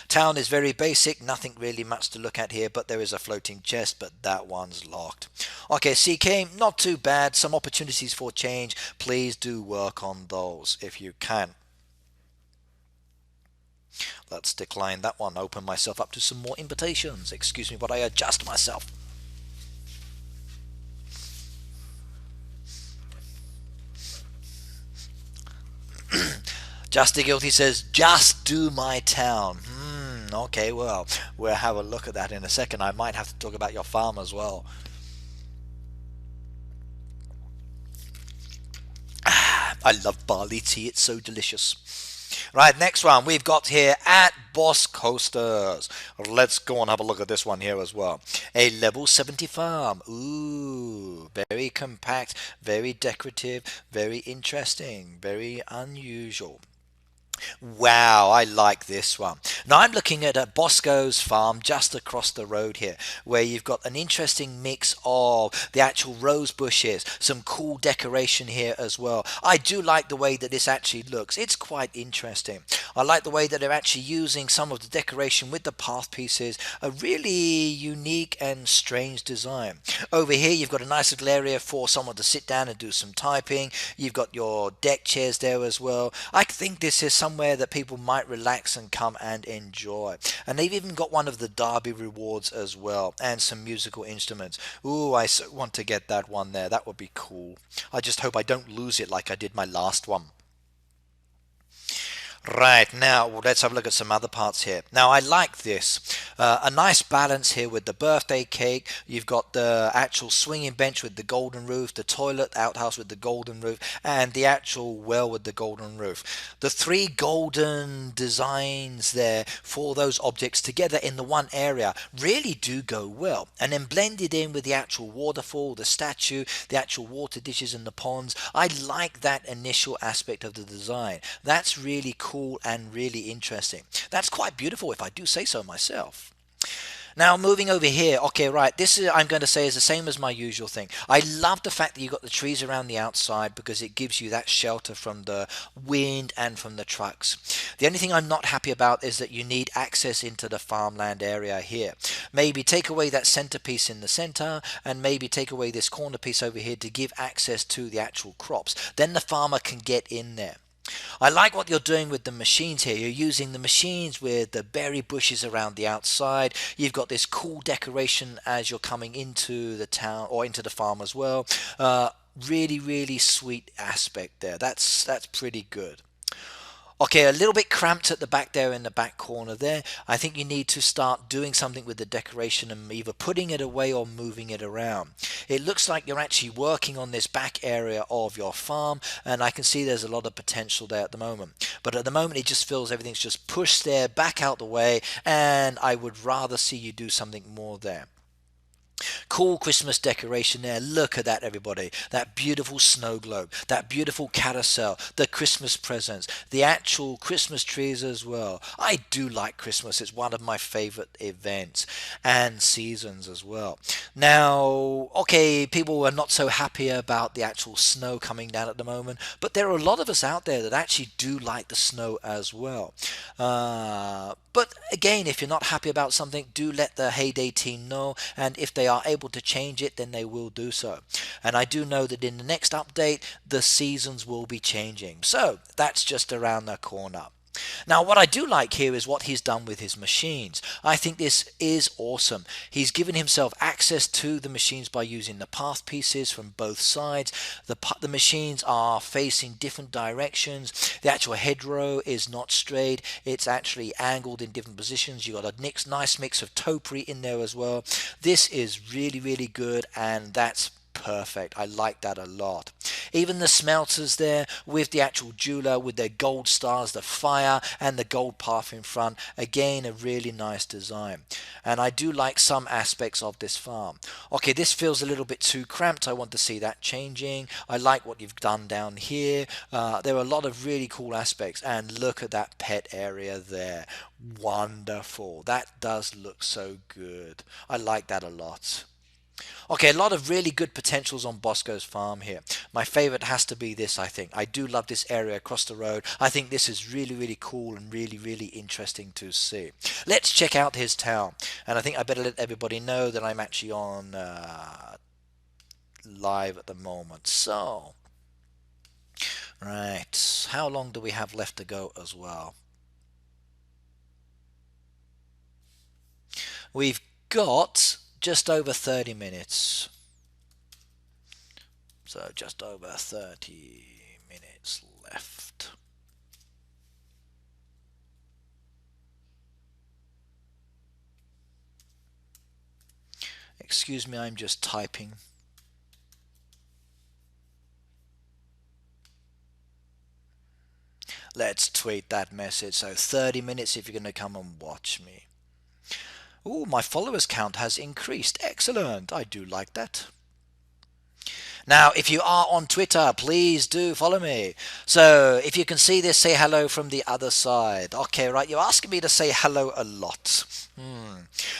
Town is very basic, nothing really much to look at here, but there is a floating chest, but that one's locked. Okay, CK, not too bad, some opportunities for change. Please do work on those if you can. Let's decline that one, open myself up to some more invitations. Excuse me, but I adjust myself. Just the Guilty says, just do my town. Okay, well, we'll have a look at that in a second. I might have to talk about your farm as well. I love barley tea, it's so delicious. Right, next one we've got here at Boss Coasters. Let's go and have a look at this one here as well. A level 70 farm. Ooh, very compact, very decorative, very interesting, very unusual. Wow, I like this one. Now I'm looking at a Bosco's farm just across the road here, where you've got an interesting mix of the actual rose bushes, some cool decoration here as well. I do like the way that this actually looks. It's quite interesting. I like the way that they're actually using some of the decoration with the path pieces, a really unique and strange design. Over here you've got a nice little area for someone to sit down and do some typing. You've got your deck chairs there as well. I think this is somewhere that people might relax and come and enjoy. And they've even got one of the Derby rewards as well, and some musical instruments. Ooh, I so want to get that one there. That would be cool. I just hope I don't lose it like I did my last one. Right, now well, let's have a look at some other parts here. Now I like this. A nice balance here with the birthday cake. You've got the actual swinging bench with the golden roof, the toilet outhouse with the golden roof, and the actual well with the golden roof. The three golden designs there for those objects together in the one area really do go well. And then blended in with the actual waterfall, the statue, the actual water dishes and the ponds. I like that initial aspect of the design. That's really cool and really interesting. That's quite beautiful if I do say so myself. Now moving over here, okay, right, this is I'm going to say is the same as my usual thing. I love the fact that you've got the trees around the outside because it gives you that shelter from the wind and from the trucks. The only thing I'm not happy about is that you need access into the farmland area here. Maybe take away that centerpiece in the center and maybe take away this corner piece over here to give access to the actual crops. Then the farmer can get in there. I like what you're doing with the machines here. You're using the machines with the berry bushes around the outside. You've got this cool decoration as you're coming into the town or into the farm as well. Really, really sweet aspect there. That's pretty good. Okay, a little bit cramped at the back there in the back corner there. I think you need to start doing something with the decoration and either putting it away or moving it around. It looks like you're actually working on this back area of your farm, and I can see there's a lot of potential there at the moment. But at the moment it just feels everything's just pushed there, back out the way, and I would rather see you do something more there. Cool Christmas decoration there. Look at that, everybody. That beautiful snow globe, that beautiful carousel, the Christmas presents, the actual Christmas trees as well. I do like Christmas. It's one of my favorite events and seasons as well. Now, okay, people are not so happy about the actual snow coming down at the moment, but there are a lot of us out there that actually do like the snow as well. But again, if you're not happy about something, do let the Heyday team know, and if they are able to change it, then they will do so. And I do know that in the next update, the seasons will be changing. So that's just around the corner. Now, what I do like here is what he's done with his machines. I think this is awesome. He's given himself access to the machines by using the path pieces from both sides. The machines are facing different directions. The actual hedgerow is not straight. It's actually angled in different positions. You've got a nice mix of topiary in there as well. This is really, really good, and that's perfect. I like that a lot. Even the smelters there with the actual jeweler with their gold stars, the fire and the gold path in front. Again, a really nice design. And I do like some aspects of this farm. Okay, this feels a little bit too cramped. I want to see that changing. I like what you've done down here. There are a lot of really cool aspects. And look at that pet area there. Wonderful. That does look so good. I like that a lot. Okay, a lot of really good potentials on Bosco's farm here. My favorite has to be this, I think. I do love this area across the road. I think this is really, really cool and really, really interesting to see. Let's check out his town. And I think I better let everybody know that I'm actually on live at the moment. So, right, how long do we have left to go as well? We've got just over 30 minutes. So just over 30 minutes left. Excuse me, I'm just typing. Let's tweet that message. So 30 minutes if you're going to come and watch me. Oh, my followers count has increased. Excellent. I do like that. Now, if you are on Twitter, please do follow me. So, if you can see this, say hello from the other side. Okay, right, you're asking me to say hello a lot.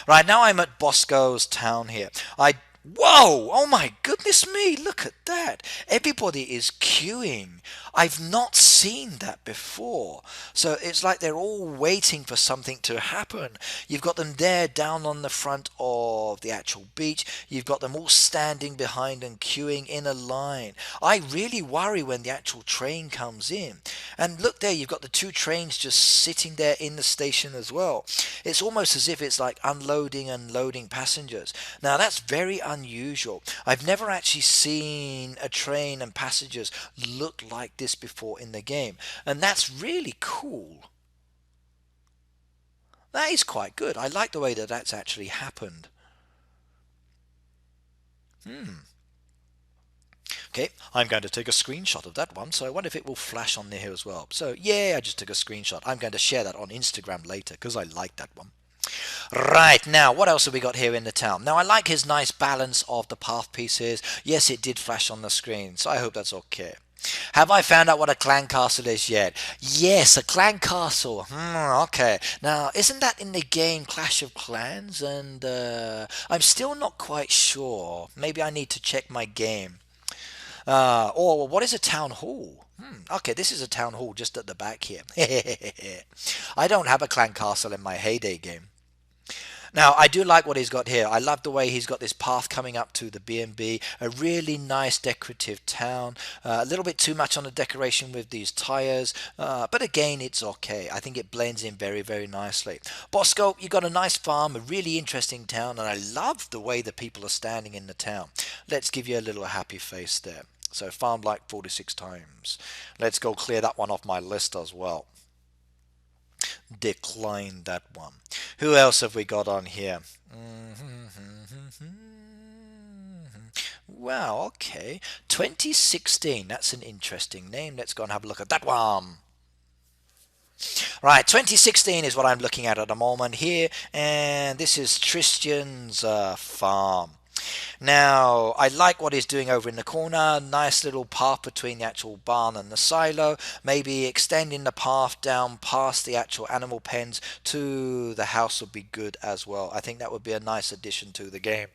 Right, now I'm at Bosco's town here. Whoa! Oh my goodness me! Look at that! Everybody is queuing. I've not seen that before. So it's like they're all waiting for something to happen. You've got them there down on the front of the actual beach. You've got them all standing behind and queuing in a line. I really worry when the actual train comes in. And look there, you've got the two trains just sitting there in the station as well. It's almost as if it's like unloading and loading passengers. Now that's very unusual. I've never actually seen a train and passengers look like this before in the game, and that's really cool. That is quite good. I like the way that that's actually happened. Hmm. Okay, I'm going to take a screenshot of that one, so I wonder if it will flash on here as well. So yeah, I just took a screenshot. I'm going to share that on Instagram later because I like that one. Right, now what else have we got here in the town? Now I like his nice balance of the path pieces. Yes, it did flash on the screen, so I hope that's okay. Have I found out what a clan castle is yet? Yes, a clan castle. Okay. Now, isn't that in the game Clash of Clans? And I'm still not quite sure. Maybe I need to check my game. Or what is a town hall? Okay, this is a town hall just at the back here. I don't have a clan castle in my Heyday game. Now, I do like what he's got here. I love the way he's got this path coming up to the B&B. A really nice decorative town. A little bit too much on the decoration with these tires. But again, it's okay. I think it blends in very, very nicely. Bosco, you got a nice farm, a really interesting town. And I love the way the people are standing in the town. Let's give you a little happy face there. So farm like 46 times. Let's go clear that one off my list as well. Decline that one. Who else have we got on here? Wow, okay. 2016. That's an interesting name. Let's go and have a look at that one. Right, 2016 is what I'm looking at the moment here, and this is Tristan's farm. Now, I like what he's doing over in the corner. Nice little path between the actual barn and the silo. Maybe extending the path down past the actual animal pens to the house would be good as well. I think that would be a nice addition to the game.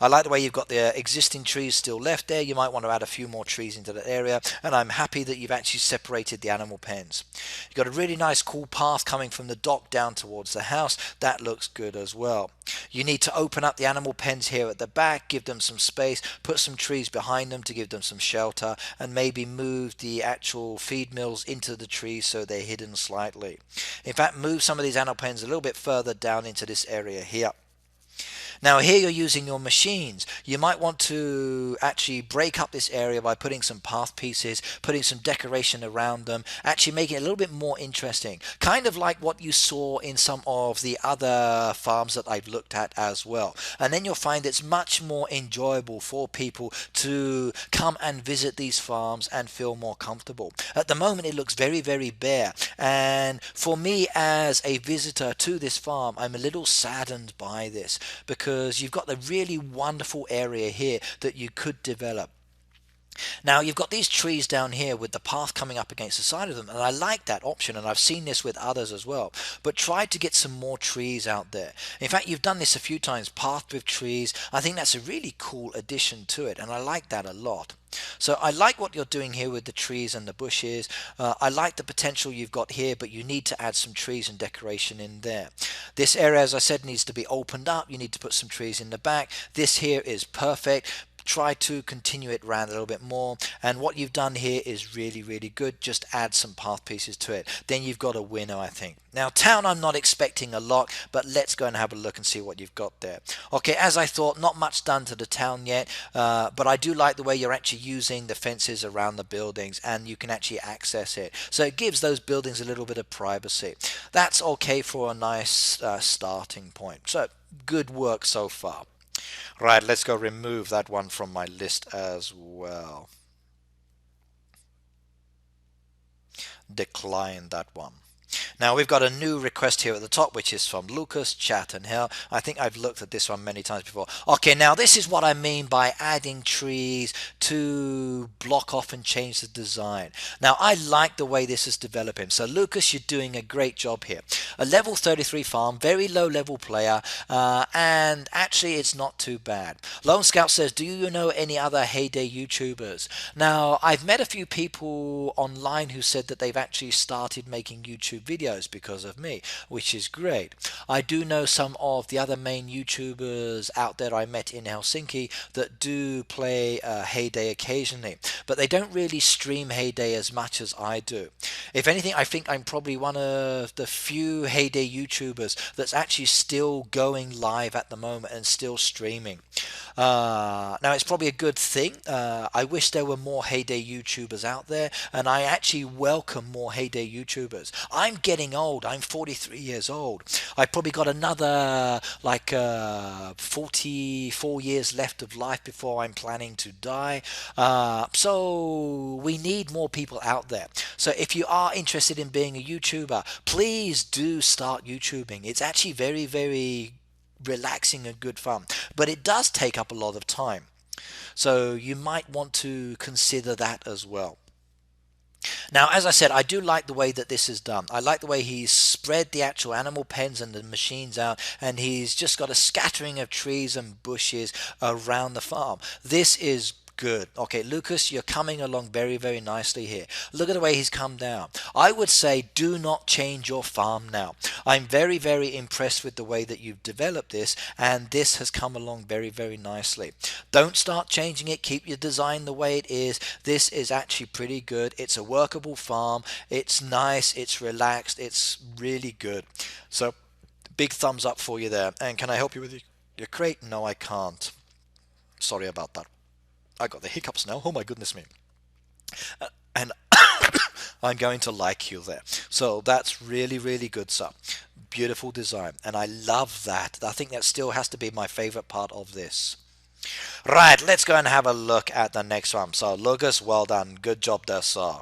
I like the way you've got the existing trees still left there. You might want to add a few more trees into that area. And I'm happy that you've actually separated the animal pens. You've got a really nice cool path coming from the dock down towards the house. That looks good as well. You need to open up the animal pens here at the back, give them some space, put some trees behind them to give them some shelter, and maybe move the actual feed mills into the trees so they're hidden slightly. In fact, move some of these animal pens a little bit further down into this area here. Now here you're using your machines. You might want to actually break up this area by putting some path pieces, putting some decoration around them, actually making it a little bit more interesting. Kind of like what you saw in some of the other farms that I've looked at as well. And then you'll find it's much more enjoyable for people to come and visit these farms and feel more comfortable. At the moment it looks very, very bare. And for me as a visitor to this farm, I'm a little saddened by this because you've got a really wonderful area here that you could develop. Now you've got these trees down here with the path coming up against the side of them, and I like that option, and I've seen this with others as well. But try to get some more trees out there. In fact, you've done this a few times, path with trees. I think that's a really cool addition to it, and I like that a lot. So I like what you're doing here with the trees and the bushes. I like the potential you've got here, but you need to add some trees and decoration in there. This area, as I said, needs to be opened up. You need to put some trees in the back. This here is perfect. Try to continue it around a little bit more, and what you've done here is really, really good. Just add some path pieces to it, then you've got a winner, I think. Now town, I'm not expecting a lot, but let's go and have a look and see what you've got there. Okay, as I thought, not much done to the town yet, but I do like the way you're actually using the fences around the buildings, and you can actually access it, so it gives those buildings a little bit of privacy. That's okay for a nice starting point, so good work so far. Right, let's go remove that one from my list as well. Decline that one. Now we've got a new request here at the top, which is from Lucas, Chat and Hell. I think I've looked at this one many times before. Okay, now this is what I mean by adding trees to block off and change the design. Now I like the way this is developing. So Lucas, you're doing a great job here. A level 33 farm, very low level player, and actually it's not too bad. Lone Scout says, do you know any other Heyday YouTubers? Now I've met a few people online who said that they've actually started making YouTube videos because of me, which is great. I do know some of the other main YouTubers out there I met in Helsinki that do play Heyday occasionally, but they don't really stream Heyday as much as I do. If anything, I think I'm probably one of the few Heyday YouTubers that's actually still going live at the moment and still streaming. Now it's probably a good thing. I wish there were more Heyday YouTubers out there, and I actually welcome more Heyday YouTubers. I'm getting old. I'm 43 years old. I probably got another 44 years left of life before I'm planning to die. So we need more people out there. So if you are interested in being a YouTuber, please do start YouTubing. It's actually very, very relaxing and good fun, but it does take up a lot of time. So you might want to consider that as well. Now, as I said, I do like the way that this is done. I like the way he's spread the actual animal pens and the machines out, and he's just got a scattering of trees and bushes around the farm. This is good. Okay, Lucas, you're coming along very, very nicely here. Look at the way he's come down. I would say do not change your farm now. I'm very, very impressed with the way that you've developed this, and this has come along very, very nicely. Don't start changing it. Keep your design the way it is. This is actually pretty good. It's a workable farm. It's nice. It's relaxed. It's really good. So big thumbs up for you there. And can I help you with your crate? No, I can't. Sorry about that. I got the hiccups now. Oh my goodness me. And I'm going to like you there. So that's really, really good stuff. Beautiful design. And I love that. I think that still has to be my favorite part of this. Right, let's go and have a look at the next one. So Lucas, well done. Good job there, sir.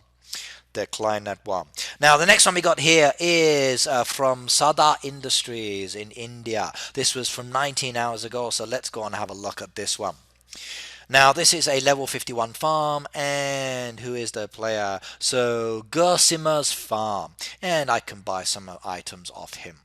Decline that one. Now the next one we got here is from Sada Industries in India. This was from 19 hours ago. So let's go and have a look at this one. Now this is a level 51 farm, and who is the player? So Gersimer's farm, and I can buy some items off him.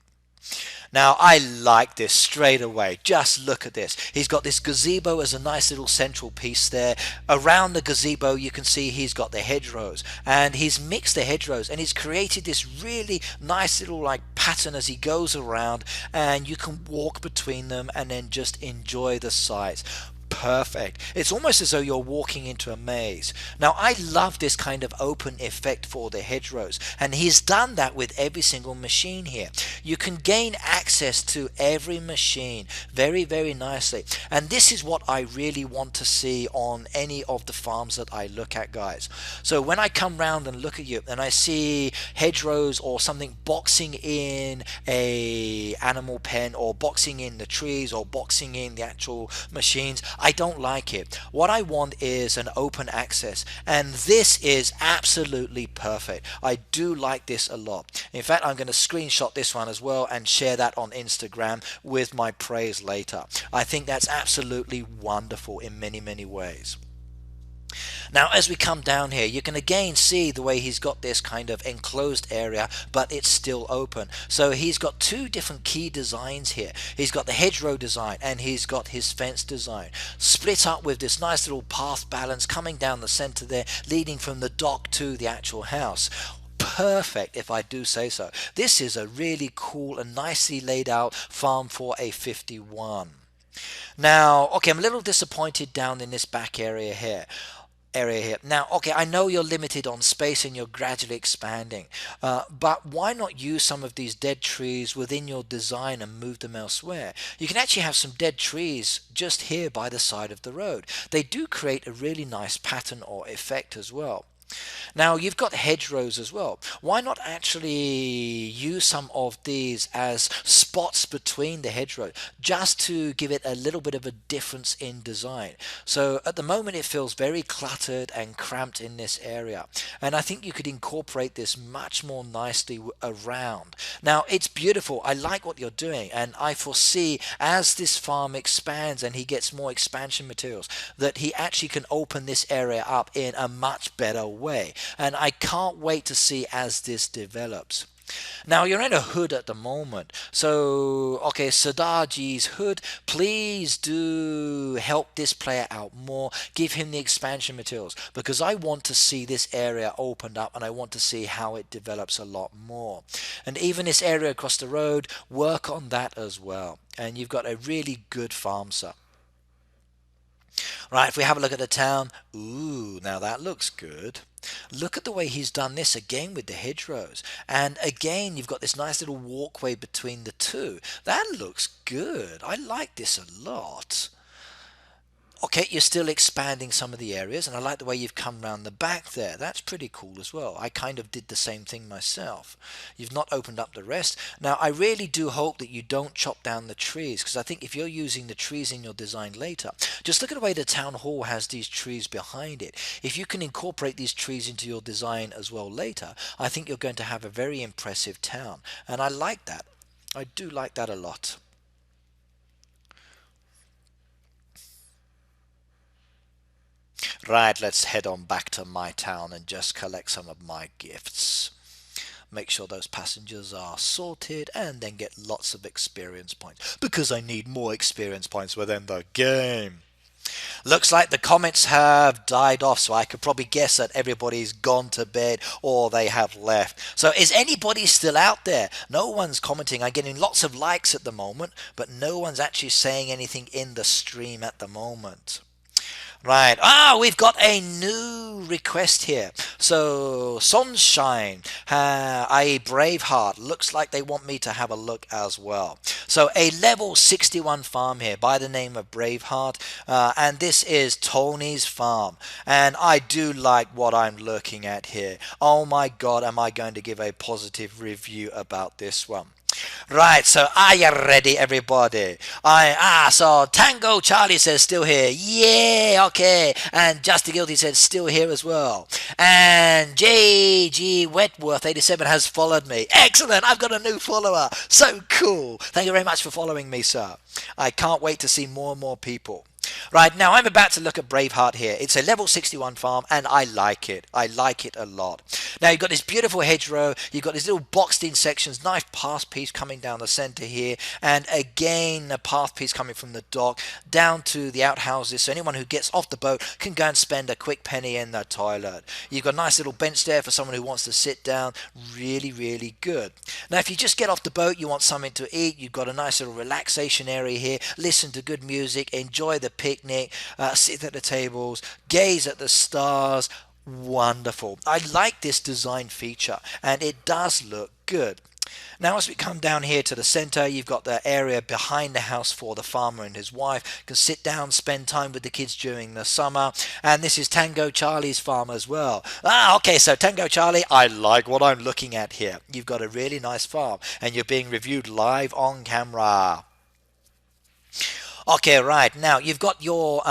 Now I like this straight away. Just look at this. He's got this gazebo as a nice little central piece there. Around the gazebo you can see he's got the hedgerows, and he's mixed the hedgerows, and he's created this really nice little pattern as he goes around, and you can walk between them and then just enjoy the sights. Perfect. It's almost as though you're walking into a maze. Now I love this kind of open effect for the hedgerows, and he's done that with every single machine here. You can gain access to every machine very, very nicely, and this is what I really want to see on any of the farms that I look at, guys. So when I come round and look at you and I see hedgerows or something boxing in a animal pen, or boxing in the trees, or boxing in the actual machines, I don't like it. What I want is an open access, and this is absolutely perfect. I do like this a lot. In fact, I'm going to screenshot this one as well and share that on Instagram with my praise later. I think that's absolutely wonderful in many, many ways. Now as we come down here, you can again see the way he's got this kind of enclosed area, but it's still open. So he's got two different key designs here. He's got the hedgerow design and he's got his fence design, split up with this nice little path balance coming down the center there, leading from the dock to the actual house. Perfect, if I do say so. This is a really cool and nicely laid out farm for a 51. Now, okay, I'm a little disappointed down in this back area here. Now, okay, I know you're limited on space and you're gradually expanding, but why not use some of these dead trees within your design and move them elsewhere? You can actually have some dead trees just here by the side of the road. They do create a really nice pattern or effect as well. Now you've got hedgerows as well. Why not actually use some of these as spots between the hedgerows, just to give it a little bit of a difference in design? So at the moment it feels very cluttered and cramped in this area, and I think you could incorporate this much more nicely around. Now it's beautiful. I like what you're doing, and I foresee as this farm expands and he gets more expansion materials, that he actually can open this area up in a much better way, and I can't wait to see as this develops. Now you're in a hood at the moment, so okay, Sadaji's hood, please do help this player out more. Give him the expansion materials, because I want to see this area opened up and I want to see how it develops a lot more. And even this area across the road, work on that as well, and you've got a really good farm, sir. Right, if we have a look at the town, ooh, now that looks good. Look at the way he's done this again with the hedgerows. And again, you've got this nice little walkway between the two. That looks good. I like this a lot. Okay, you're still expanding some of the areas, and I like the way you've come round the back there. That's pretty cool as well. I kind of did the same thing myself. You've not opened up the rest. Now, I really do hope that you don't chop down the trees, because I think if you're using the trees in your design later, just look at the way the town hall has these trees behind it. If you can incorporate these trees into your design as well later, I think you're going to have a very impressive town. And I like that. I do like that a lot. Right, let's head on back to my town and just collect some of my gifts. Make sure those passengers are sorted and then get lots of experience points because I need more experience points within the game. Looks like the comments have died off, so I could probably guess that everybody's gone to bed or they have left. So is anybody still out there? No one's commenting. I'm getting lots of likes at the moment, but no one's actually saying anything in the stream at the moment. Right. We've got a new request here. So, Sunshine, a Braveheart. Looks like they want me to have a look as well. So, a level 61 farm here by the name of Braveheart. And this is Tony's farm. And I do like what I'm looking at here. Oh my God, am I going to give a positive review about this one? Right, so are you ready, everybody? So Tango Charlie says still here. Yeah, okay. And Just the Guilty said still here as well. And JG Wetworth 87 has followed me. Excellent, I've got a new follower. So cool. Thank you very much for following me, sir. I can't wait to see more and more people. Right, now I'm about to look at Braveheart here. It's a level 61 farm and I like it. I like it a lot. Now you've got this beautiful hedgerow, you've got these little boxed in sections, nice path piece coming down the centre here, and again a path piece coming from the dock down to the outhouses, so anyone who gets off the boat can go and spend a quick penny in the toilet. You've got a nice little bench there for someone who wants to sit down. Really, really good. Now if you just get off the boat, you want something to eat, you've got a nice little relaxation area here, listen to good music, enjoy the picnic, sit at the tables, gaze at the stars. Wonderful. I like this design feature and it does look good. Now as we come down here to the center, you've got the area behind the house for the farmer and his wife. You can sit down, spend time with the kids during the summer. And this is Tango Charlie's farm as well. Okay, so Tango Charlie, I like what I'm looking at here. You've got a really nice farm and you're being reviewed live on camera. Okay, right. Now, you've got your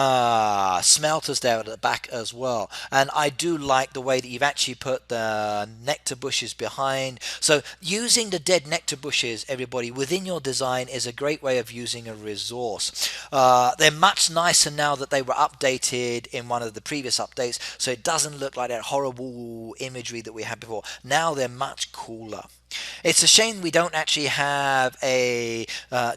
smelters there at the back as well. And I do like the way that you've actually put the nectar bushes behind. So, using the dead nectar bushes, everybody, within your design is a great way of using a resource. They're much nicer now that they were updated in one of the previous updates. So, it doesn't look like that horrible imagery that we had before. Now, they're much cooler. It's a shame we don't actually have a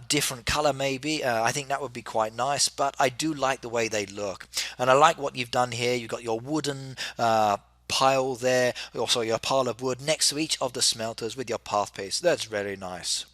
different color maybe. I think that would be quite nice, but I do like the way they look. And I like what you've done here. You've got your wooden pile there, also your pile of wood next to each of the smelters with your path piece. That's very nice.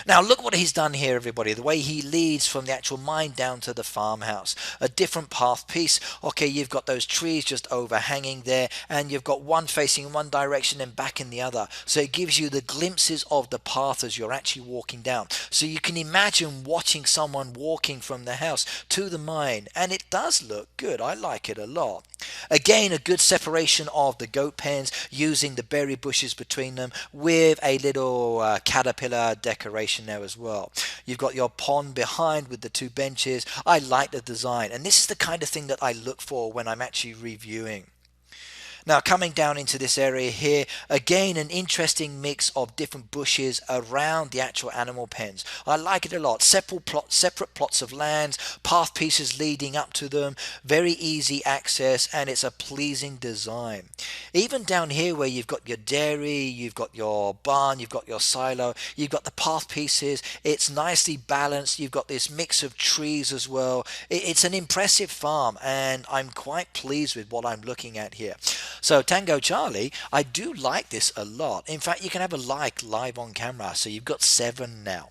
Now look what he's done here, everybody. The way he leads from the actual mine down to the farmhouse. A different path piece. Okay, you've got those trees just overhanging there, and you've got one facing in one direction and back in the other. So it gives you the glimpses of the path as you're actually walking down. So you can imagine watching someone walking from the house to the mine, and it does look good. I like it a lot. Again, a good separation of the goat pens using the berry bushes between them with a little caterpillar decoration there as well. You've got your pond behind with the two benches. I like the design, and this is the kind of thing that I look for when I'm actually reviewing. Now coming down into this area here, again an interesting mix of different bushes around the actual animal pens. I like it a lot. Separate plots of lands, path pieces leading up to them, very easy access, and it's a pleasing design. Even down here where you've got your dairy, you've got your barn, you've got your silo, you've got the path pieces, it's nicely balanced, you've got this mix of trees as well. It's an impressive farm and I'm quite pleased with what I'm looking at here. So Tango Charlie, I do like this a lot. In fact, you can have a like live on camera. So you've got 7 now.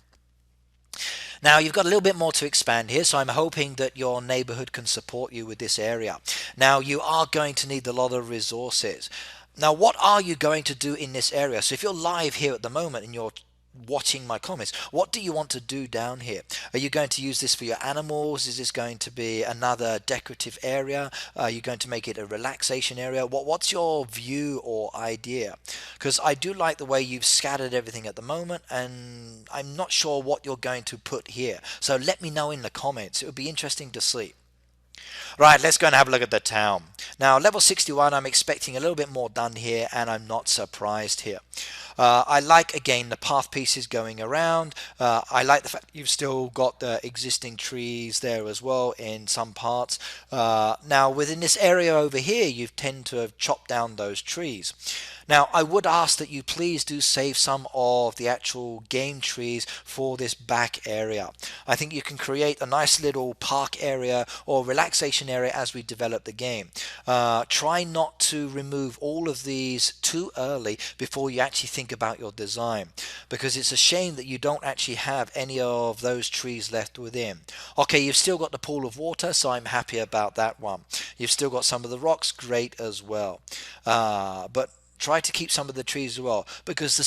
Now you've got a little bit more to expand here, so I'm hoping that your neighborhood can support you with this area. Now you are going to need a lot of resources. Now what are you going to do in this area? So if you're live here at the moment and you're watching my comments. What do you want to do down here? Are you going to use this for your animals? Is this going to be another decorative area? Are you going to make it a relaxation area? What's your view or idea? Because I do like the way you've scattered everything at the moment, and I'm not sure what you're going to put here. So let me know in the comments. It would be interesting to see. Right, let's go and have a look at the town. Now, level 61, I'm expecting a little bit more done here, and I'm not surprised here. I like, again, the path pieces going around. I like the fact you've still got the existing trees there as well in some parts. Now, within this area over here, you tend to have chopped down those trees. Now, I would ask that you please do save some of the actual game trees for this back area. I think you can create a nice little park area or relaxation area as we develop the game. Try not to remove all of these too early before you actually think about your design, because it's a shame that you don't actually have any of those trees left within. Okay, you've still got the pool of water, so I'm happy about that one. You've still got some of the rocks, great as well. But try to keep some of the trees as well, because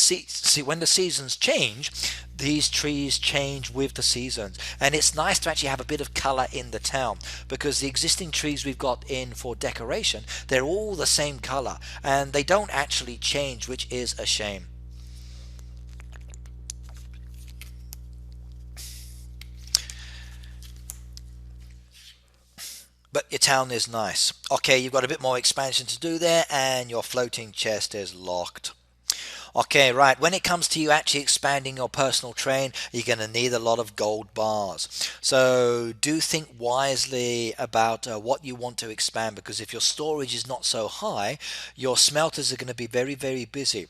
when the seasons change, these trees change with the seasons, and it's nice to actually have a bit of color in the town, because the existing trees we've got in for decoration, they're all the same color and they don't actually change, which is a shame. But your town is nice. Okay, you've got a bit more expansion to do there, and your floating chest is locked. Okay, right, when it comes to you actually expanding your personal train, you're going to need a lot of gold bars. So do think wisely about what you want to expand, because if your storage is not so high, your smelters are going to be very, very busy.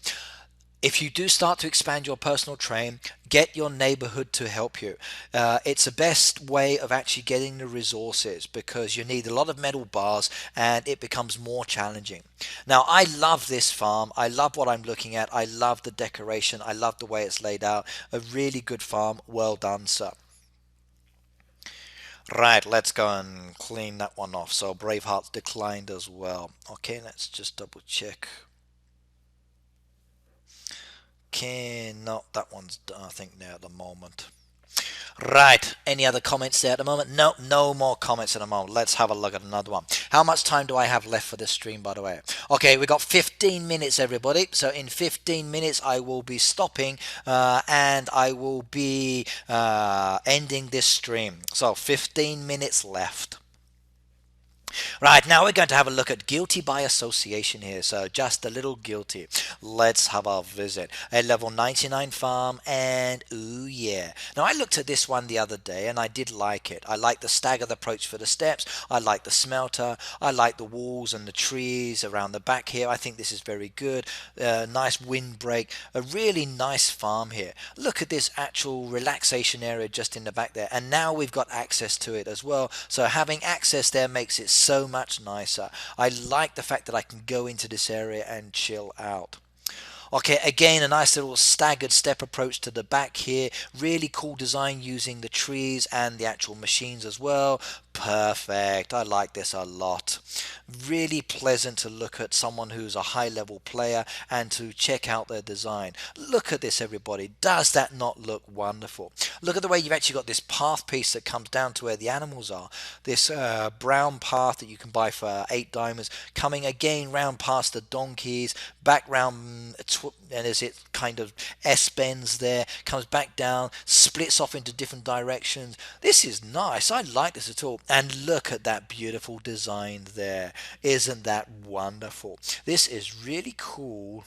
If you do start to expand your personal train, get your neighborhood to help you. It's the best way of actually getting the resources, because you need a lot of metal bars and it becomes more challenging. Now, I love this farm. I love what I'm looking at. I love the decoration. I love the way it's laid out. A really good farm. Well done, sir. Right, let's go and clean that one off. So Braveheart's declined as well. Okay, let's just double check. Okay, no, that one's done, I think, now at the moment. Right, any other comments there at the moment? No, no more comments at the moment. Let's have a look at another one. How much time do I have left for this stream, by the way? Okay, we got 15 minutes, everybody. So in 15 minutes, I will be stopping and I will be ending this stream. So 15 minutes left. Right, now we're going to have a look at guilty by association here. So just a little guilty. Let's have a visit. A level 99 farm, and ooh yeah. Now I looked at this one the other day and I did like it. I like the staggered approach for the steps. I like the smelter. I like the walls and the trees around the back here. I think this is very good. Nice windbreak. A really nice farm here. Look at this actual relaxation area just in the back there. And now we've got access to it as well. So having access there makes it so much nicer. I like the fact that I can go into this area and chill out. Okay, again, a nice little staggered step approach to the back here. Really cool design using the trees and the actual machines as well. Perfect. I like this a lot. Really pleasant to look at someone who's a high level player and to check out their design. Look at this, everybody. Does that not look wonderful? Look at the way you've actually got this path piece that comes down to where the animals are. This brown path that you can buy for 8 diamonds, coming again round past the donkeys, back round, and as it kind of S-bends there, comes back down, splits off into different directions. This is nice. I like this at all. And look at that beautiful design there. Isn't that wonderful? This is really cool.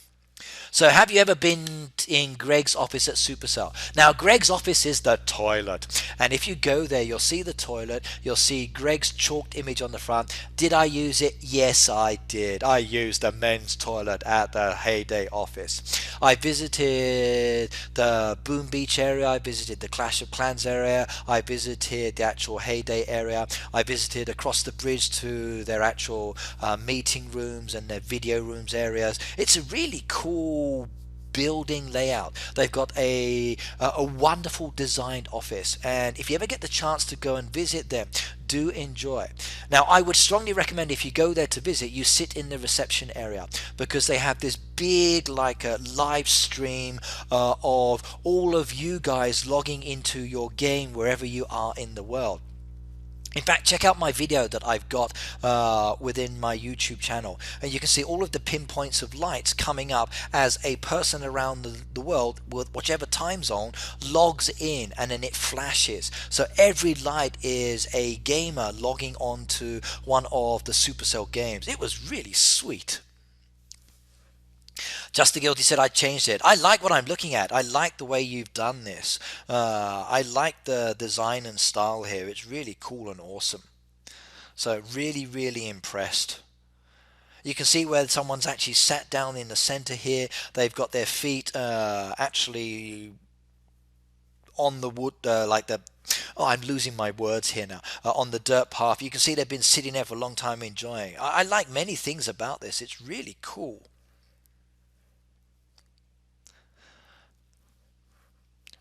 So have you ever been in Greg's office at Supercell? Now, Greg's office is the toilet. And if you go there, you'll see the toilet. You'll see Greg's chalked image on the front. Did I use it? Yes, I did. I used the men's toilet at the Heyday office. I visited the Boom Beach area. I visited the Clash of Clans area. I visited the actual Heyday area. I visited across the bridge to their actual meeting rooms and their video rooms areas. It's a really cool building layout. They've got a wonderful designed office, and if you ever get the chance to go and visit them, do enjoy. Now, I would strongly recommend if you go there to visit, you sit in the reception area, because they have this big like a live stream of all of you guys logging into your game wherever you are in the world. In fact, check out my video that I've got within my YouTube channel, and you can see all of the pinpoints of lights coming up as a person around the world with whichever time zone logs in, and then it flashes. So every light is a gamer logging on to one of the Supercell games. It was really sweet. Just the Guilty said I changed it. I like what I'm looking at. I like the way you've done this. I like the design and style here. It's really cool and awesome. So really, really impressed. You can see where someone's actually sat down in the center here. They've got their feet actually on the wood, like the... Oh, I'm losing my words here now. On the dirt path. You can see they've been sitting there for a long time enjoying. I like many things about this. It's really cool.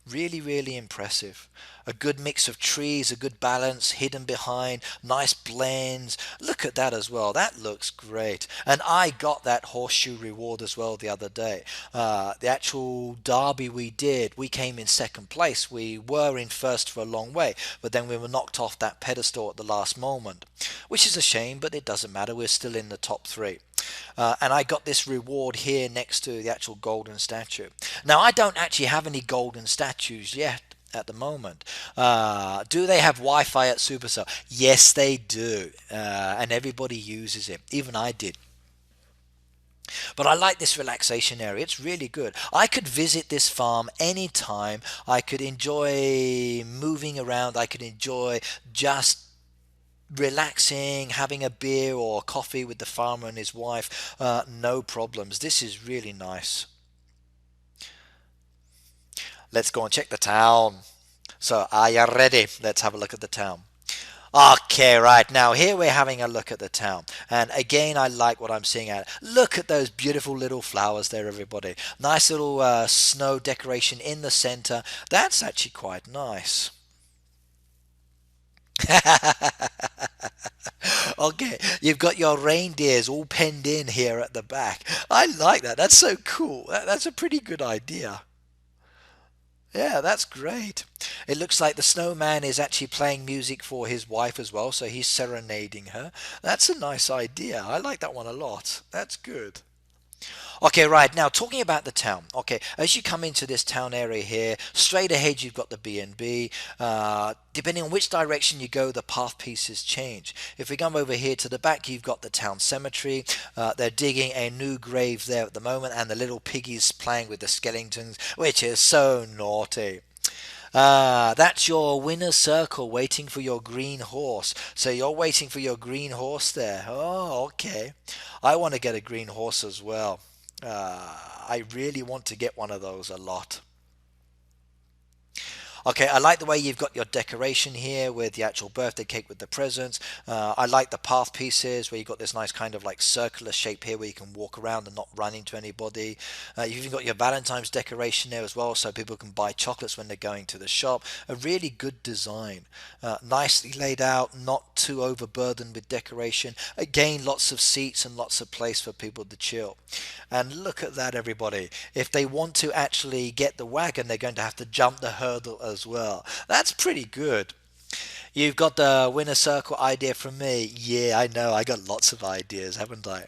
Really, really impressive. A good mix of trees, a good balance, hidden behind, nice blends. Look at that as well. That looks great. And I got that horseshoe reward as well the other day. The actual derby we did, we came in second place. We were in first for a long way, but then we were knocked off that pedestal at the last moment, which is a shame, but it doesn't matter. We're still in the top three. And I got this reward here next to the actual golden statue. Now, I don't actually have any golden statues yet at the moment. Do they have Wi-Fi at Supercell? Yes, they do. And everybody uses it. Even I did. But I like this relaxation area. It's really good. I could visit this farm anytime. I could enjoy moving around. I could enjoy just relaxing, having a beer or coffee with the farmer and his wife. No problems. This is really nice. Let's go and check the town. So, are you ready? Let's have a look at the town. Okay, right, now here we're having a look at the town, and again I like what I'm seeing at. Look at those beautiful little flowers there, everybody. Nice little snow decoration in the center. That's actually quite nice. Okay, you've got your reindeers all penned in here at the back. I like that. That's so cool. That's a pretty good idea. Yeah, that's great. It looks like the snowman is actually playing music for his wife as well, so he's serenading her. That's a nice idea. I like that one a lot. That's good. Okay, right, now talking about the town. Okay, as you come into this town area here, straight ahead you've got the B&B. Depending on which direction you go, the path pieces change. If we come over here to the back, you've got the town cemetery. They're digging a new grave there at the moment, and the little piggies playing with the skeletons, which is so naughty. That's your winner's circle waiting for your green horse. So you're waiting for your green horse there. Oh, okay. I want to get a green horse as well. I really want to get one of those a lot. Okay, I like the way you've got your decoration here with the actual birthday cake with the presents. I like the path pieces where you've got this nice kind of like circular shape here where you can walk around and not run into anybody. You've even got your Valentine's decoration there as well, so people can buy chocolates when they're going to the shop. A really good design. Nicely laid out, not too overburdened with decoration. Again, lots of seats and lots of place for people to chill. And look at that, everybody. If they want to actually get the wagon, they're going to have to jump the hurdle as well. That's pretty good. You've got the winner circle idea from me. Yeah, I know. I got lots of ideas, haven't I?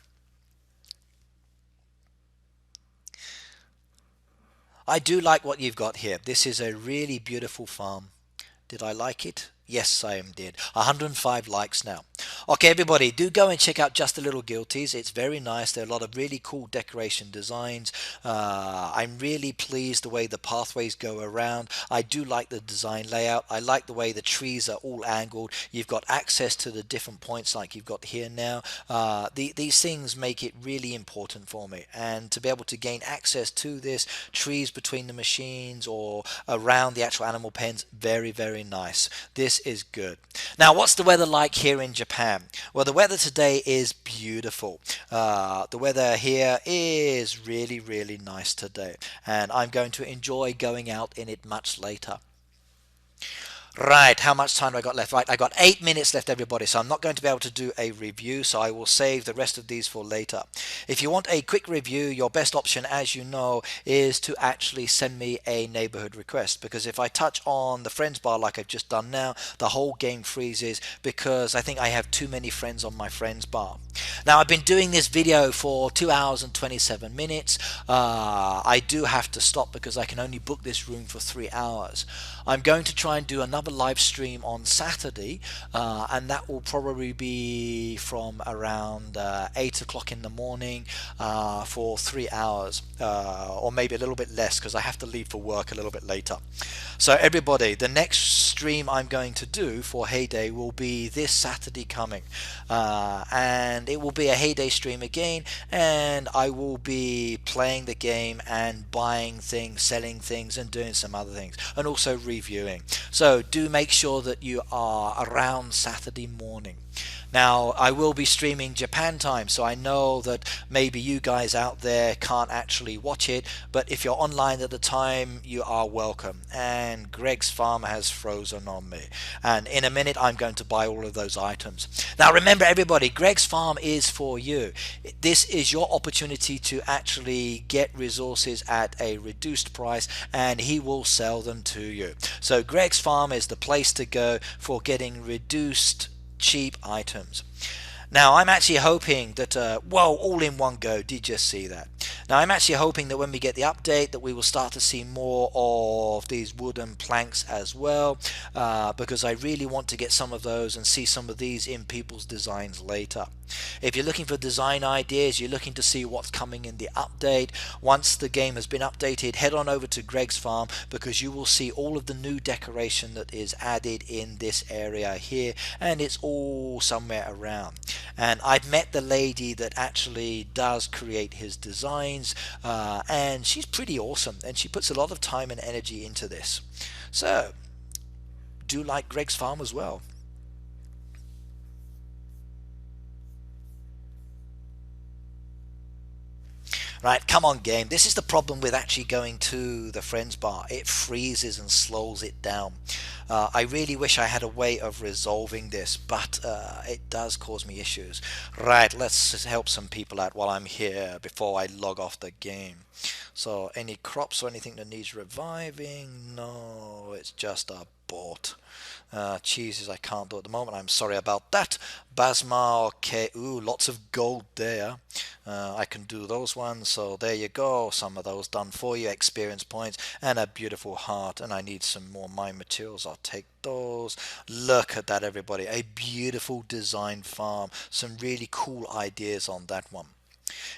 I do like what you've got here. This is a really beautiful farm. Did I like it? Yes, I am did. 105 likes now. Okay, everybody, do go and check out Just a Little Guilties. It's very nice. There are a lot of really cool decoration designs. I'm really pleased the way the pathways go around. I do like the design layout. I like the way the trees are all angled. You've got access to the different points like you've got here now. These things make it really important for me. And to be able to gain access to this, trees between the machines or around the actual animal pens, very, very nice. This is good. Now, what's the weather like here in Japan? Well, the weather today is beautiful. The weather here is really, really nice today, and I'm going to enjoy going out in it much later. Right, how much time do I got left? Right, I got 8 minutes left, everybody, so I'm not going to be able to do a review, so I will save the rest of these for later. If you want a quick review, your best option, as you know, is to actually send me a neighborhood request, because if I touch on the friends bar like I've just done now, the whole game freezes because I think I have too many friends on my friends bar. Now, I've been doing this video for 2 hours and 27 minutes. I do have to stop because I can only book this room for 3 hours. I'm going to try and do another live stream on Saturday, and that will probably be from around 8 o'clock in the morning for 3 hours, or maybe a little bit less because I have to leave for work a little bit later. So everybody, the next stream I'm going to do for Heyday will be this Saturday coming, and it will be a Heyday stream again, and I will be playing the game and buying things, selling things, and doing some other things, and also reviewing. So do make sure that you are around Saturday morning. Now, I will be streaming Japan time, so I know that maybe you guys out there can't actually watch it, but if you're online at the time, you are welcome. And Greg's Farm has frozen on me, and in a minute I'm going to buy all of those items. Now remember everybody, Greg's Farm is for you. This is your opportunity to actually get resources at a reduced price, and he will sell them to you. So Greg's Farm is the place to go for getting reduced cheap items. Now I'm actually hoping that well, all in one go, did you see that? Now I'm actually hoping that when we get the update that we will start to see more of these wooden planks as well, because I really want to get some of those and see some of these in people's designs later. If you're looking for design ideas, you're looking to see what's coming in the update, once the game has been updated, head on over to Greg's Farm, because you will see all of the new decoration that is added in this area here, and it's all somewhere around. And I've met the lady that actually does create his designs, and she's pretty awesome, and she puts a lot of time and energy into this. So do like Greg's Farm as well. Right, come on game. This is the problem with actually going to the friends bar. It freezes and slows it down. I really wish I had a way of resolving this, but it does cause me issues. Right, let's help some people out while I'm here before I log off the game. So any crops or anything that needs reviving? No, it's just a bot. Cheeses I can't do at the moment. I'm sorry about that. Basma, okay. Ooh, lots of gold there. I can do those ones. So there you go. Some of those done for you. Experience points and a beautiful heart. And I need some more mine materials. I'll take those. Look at that, everybody. A beautiful design farm. Some really cool ideas on that one.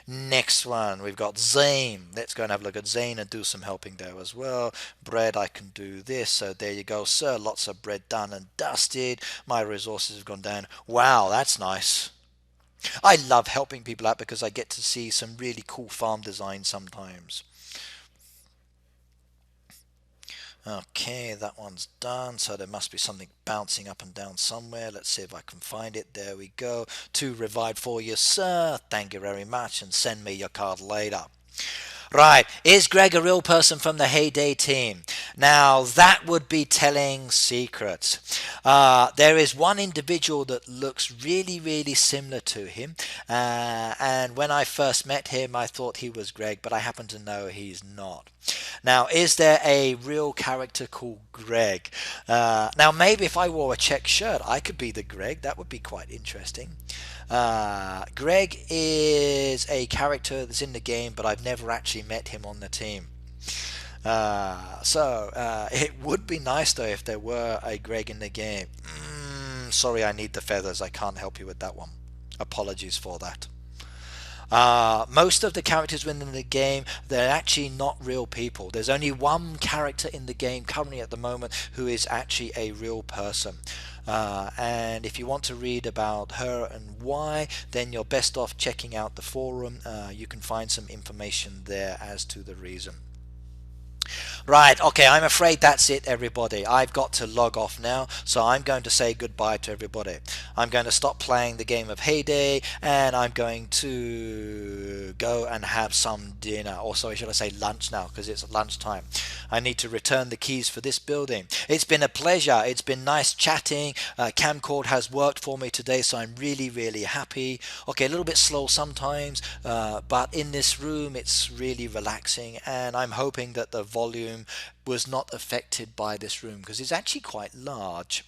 Next one, we've got Zane. Let's go and have a look at Zane and do some helping there as well. Bread, I can do this. So there you go, sir. Lots of bread done and dusted. My resources have gone down. Wow, that's nice. I love helping people out because I get to see some really cool farm design sometimes. Okay, that one's done, so there must be something bouncing up and down somewhere. Let's see if I can find it. There we go. 2 revived for you, sir. Thank you very much, and send me your card later. Right, is Greg a real person from the Heyday team? Now, that would be telling secrets. There is one individual that looks really, really similar to him, and when I first met him, I thought he was Greg, but I happen to know he's not. Now, is there a real character called Greg? Now, maybe if I wore a check shirt, I could be the Greg. That would be quite interesting. Greg is a character that's in the game, but I've never actually met him on the team. It would be nice though if there were a Greg in the game. Sorry, I need the feathers. I can't help you with that one. Apologies for that. Most of the characters within the game, they're actually not real people. There's only one character in the game currently at the moment who is actually a real person. And if you want to read about her and why, then you're best off checking out the forum. You can find some information there as to the reason. Right, okay, I'm afraid that's it, everybody. I've got to log off now, so I'm going to say goodbye to everybody. I'm going to stop playing the game of Heyday, and I'm going to go and have some dinner. Or sorry, should I say lunch now, because it's lunchtime. I need to return the keys for this building. It's been a pleasure. It's been nice chatting. Camcord has worked for me today, so I'm really, really happy. Okay, a little bit slow sometimes, but in this room, it's really relaxing, and I'm hoping that the volume was not affected by this room because it's actually quite large.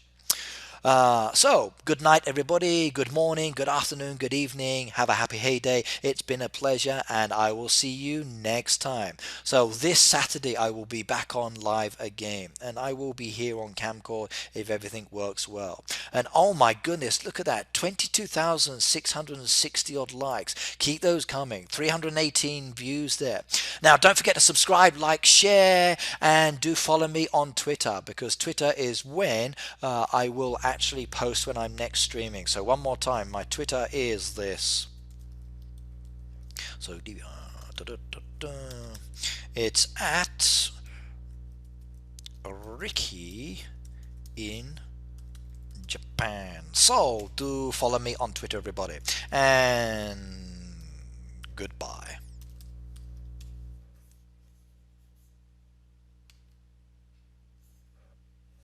So, good night, everybody. Good morning, good afternoon, good evening. Have a happy heyday. It's been a pleasure, and I will see you next time. So, this Saturday, I will be back on live again, and I will be here on Camcord if everything works well. And oh my goodness, look at that 22,660 odd likes. Keep those coming. 318 views there. Now, don't forget to subscribe, like, share, and do follow me on Twitter because Twitter is when I will actually post when I'm next streaming. So one more time, my Twitter is this. So it's at Ricky in Japan. So do follow me on Twitter, everybody, and goodbye.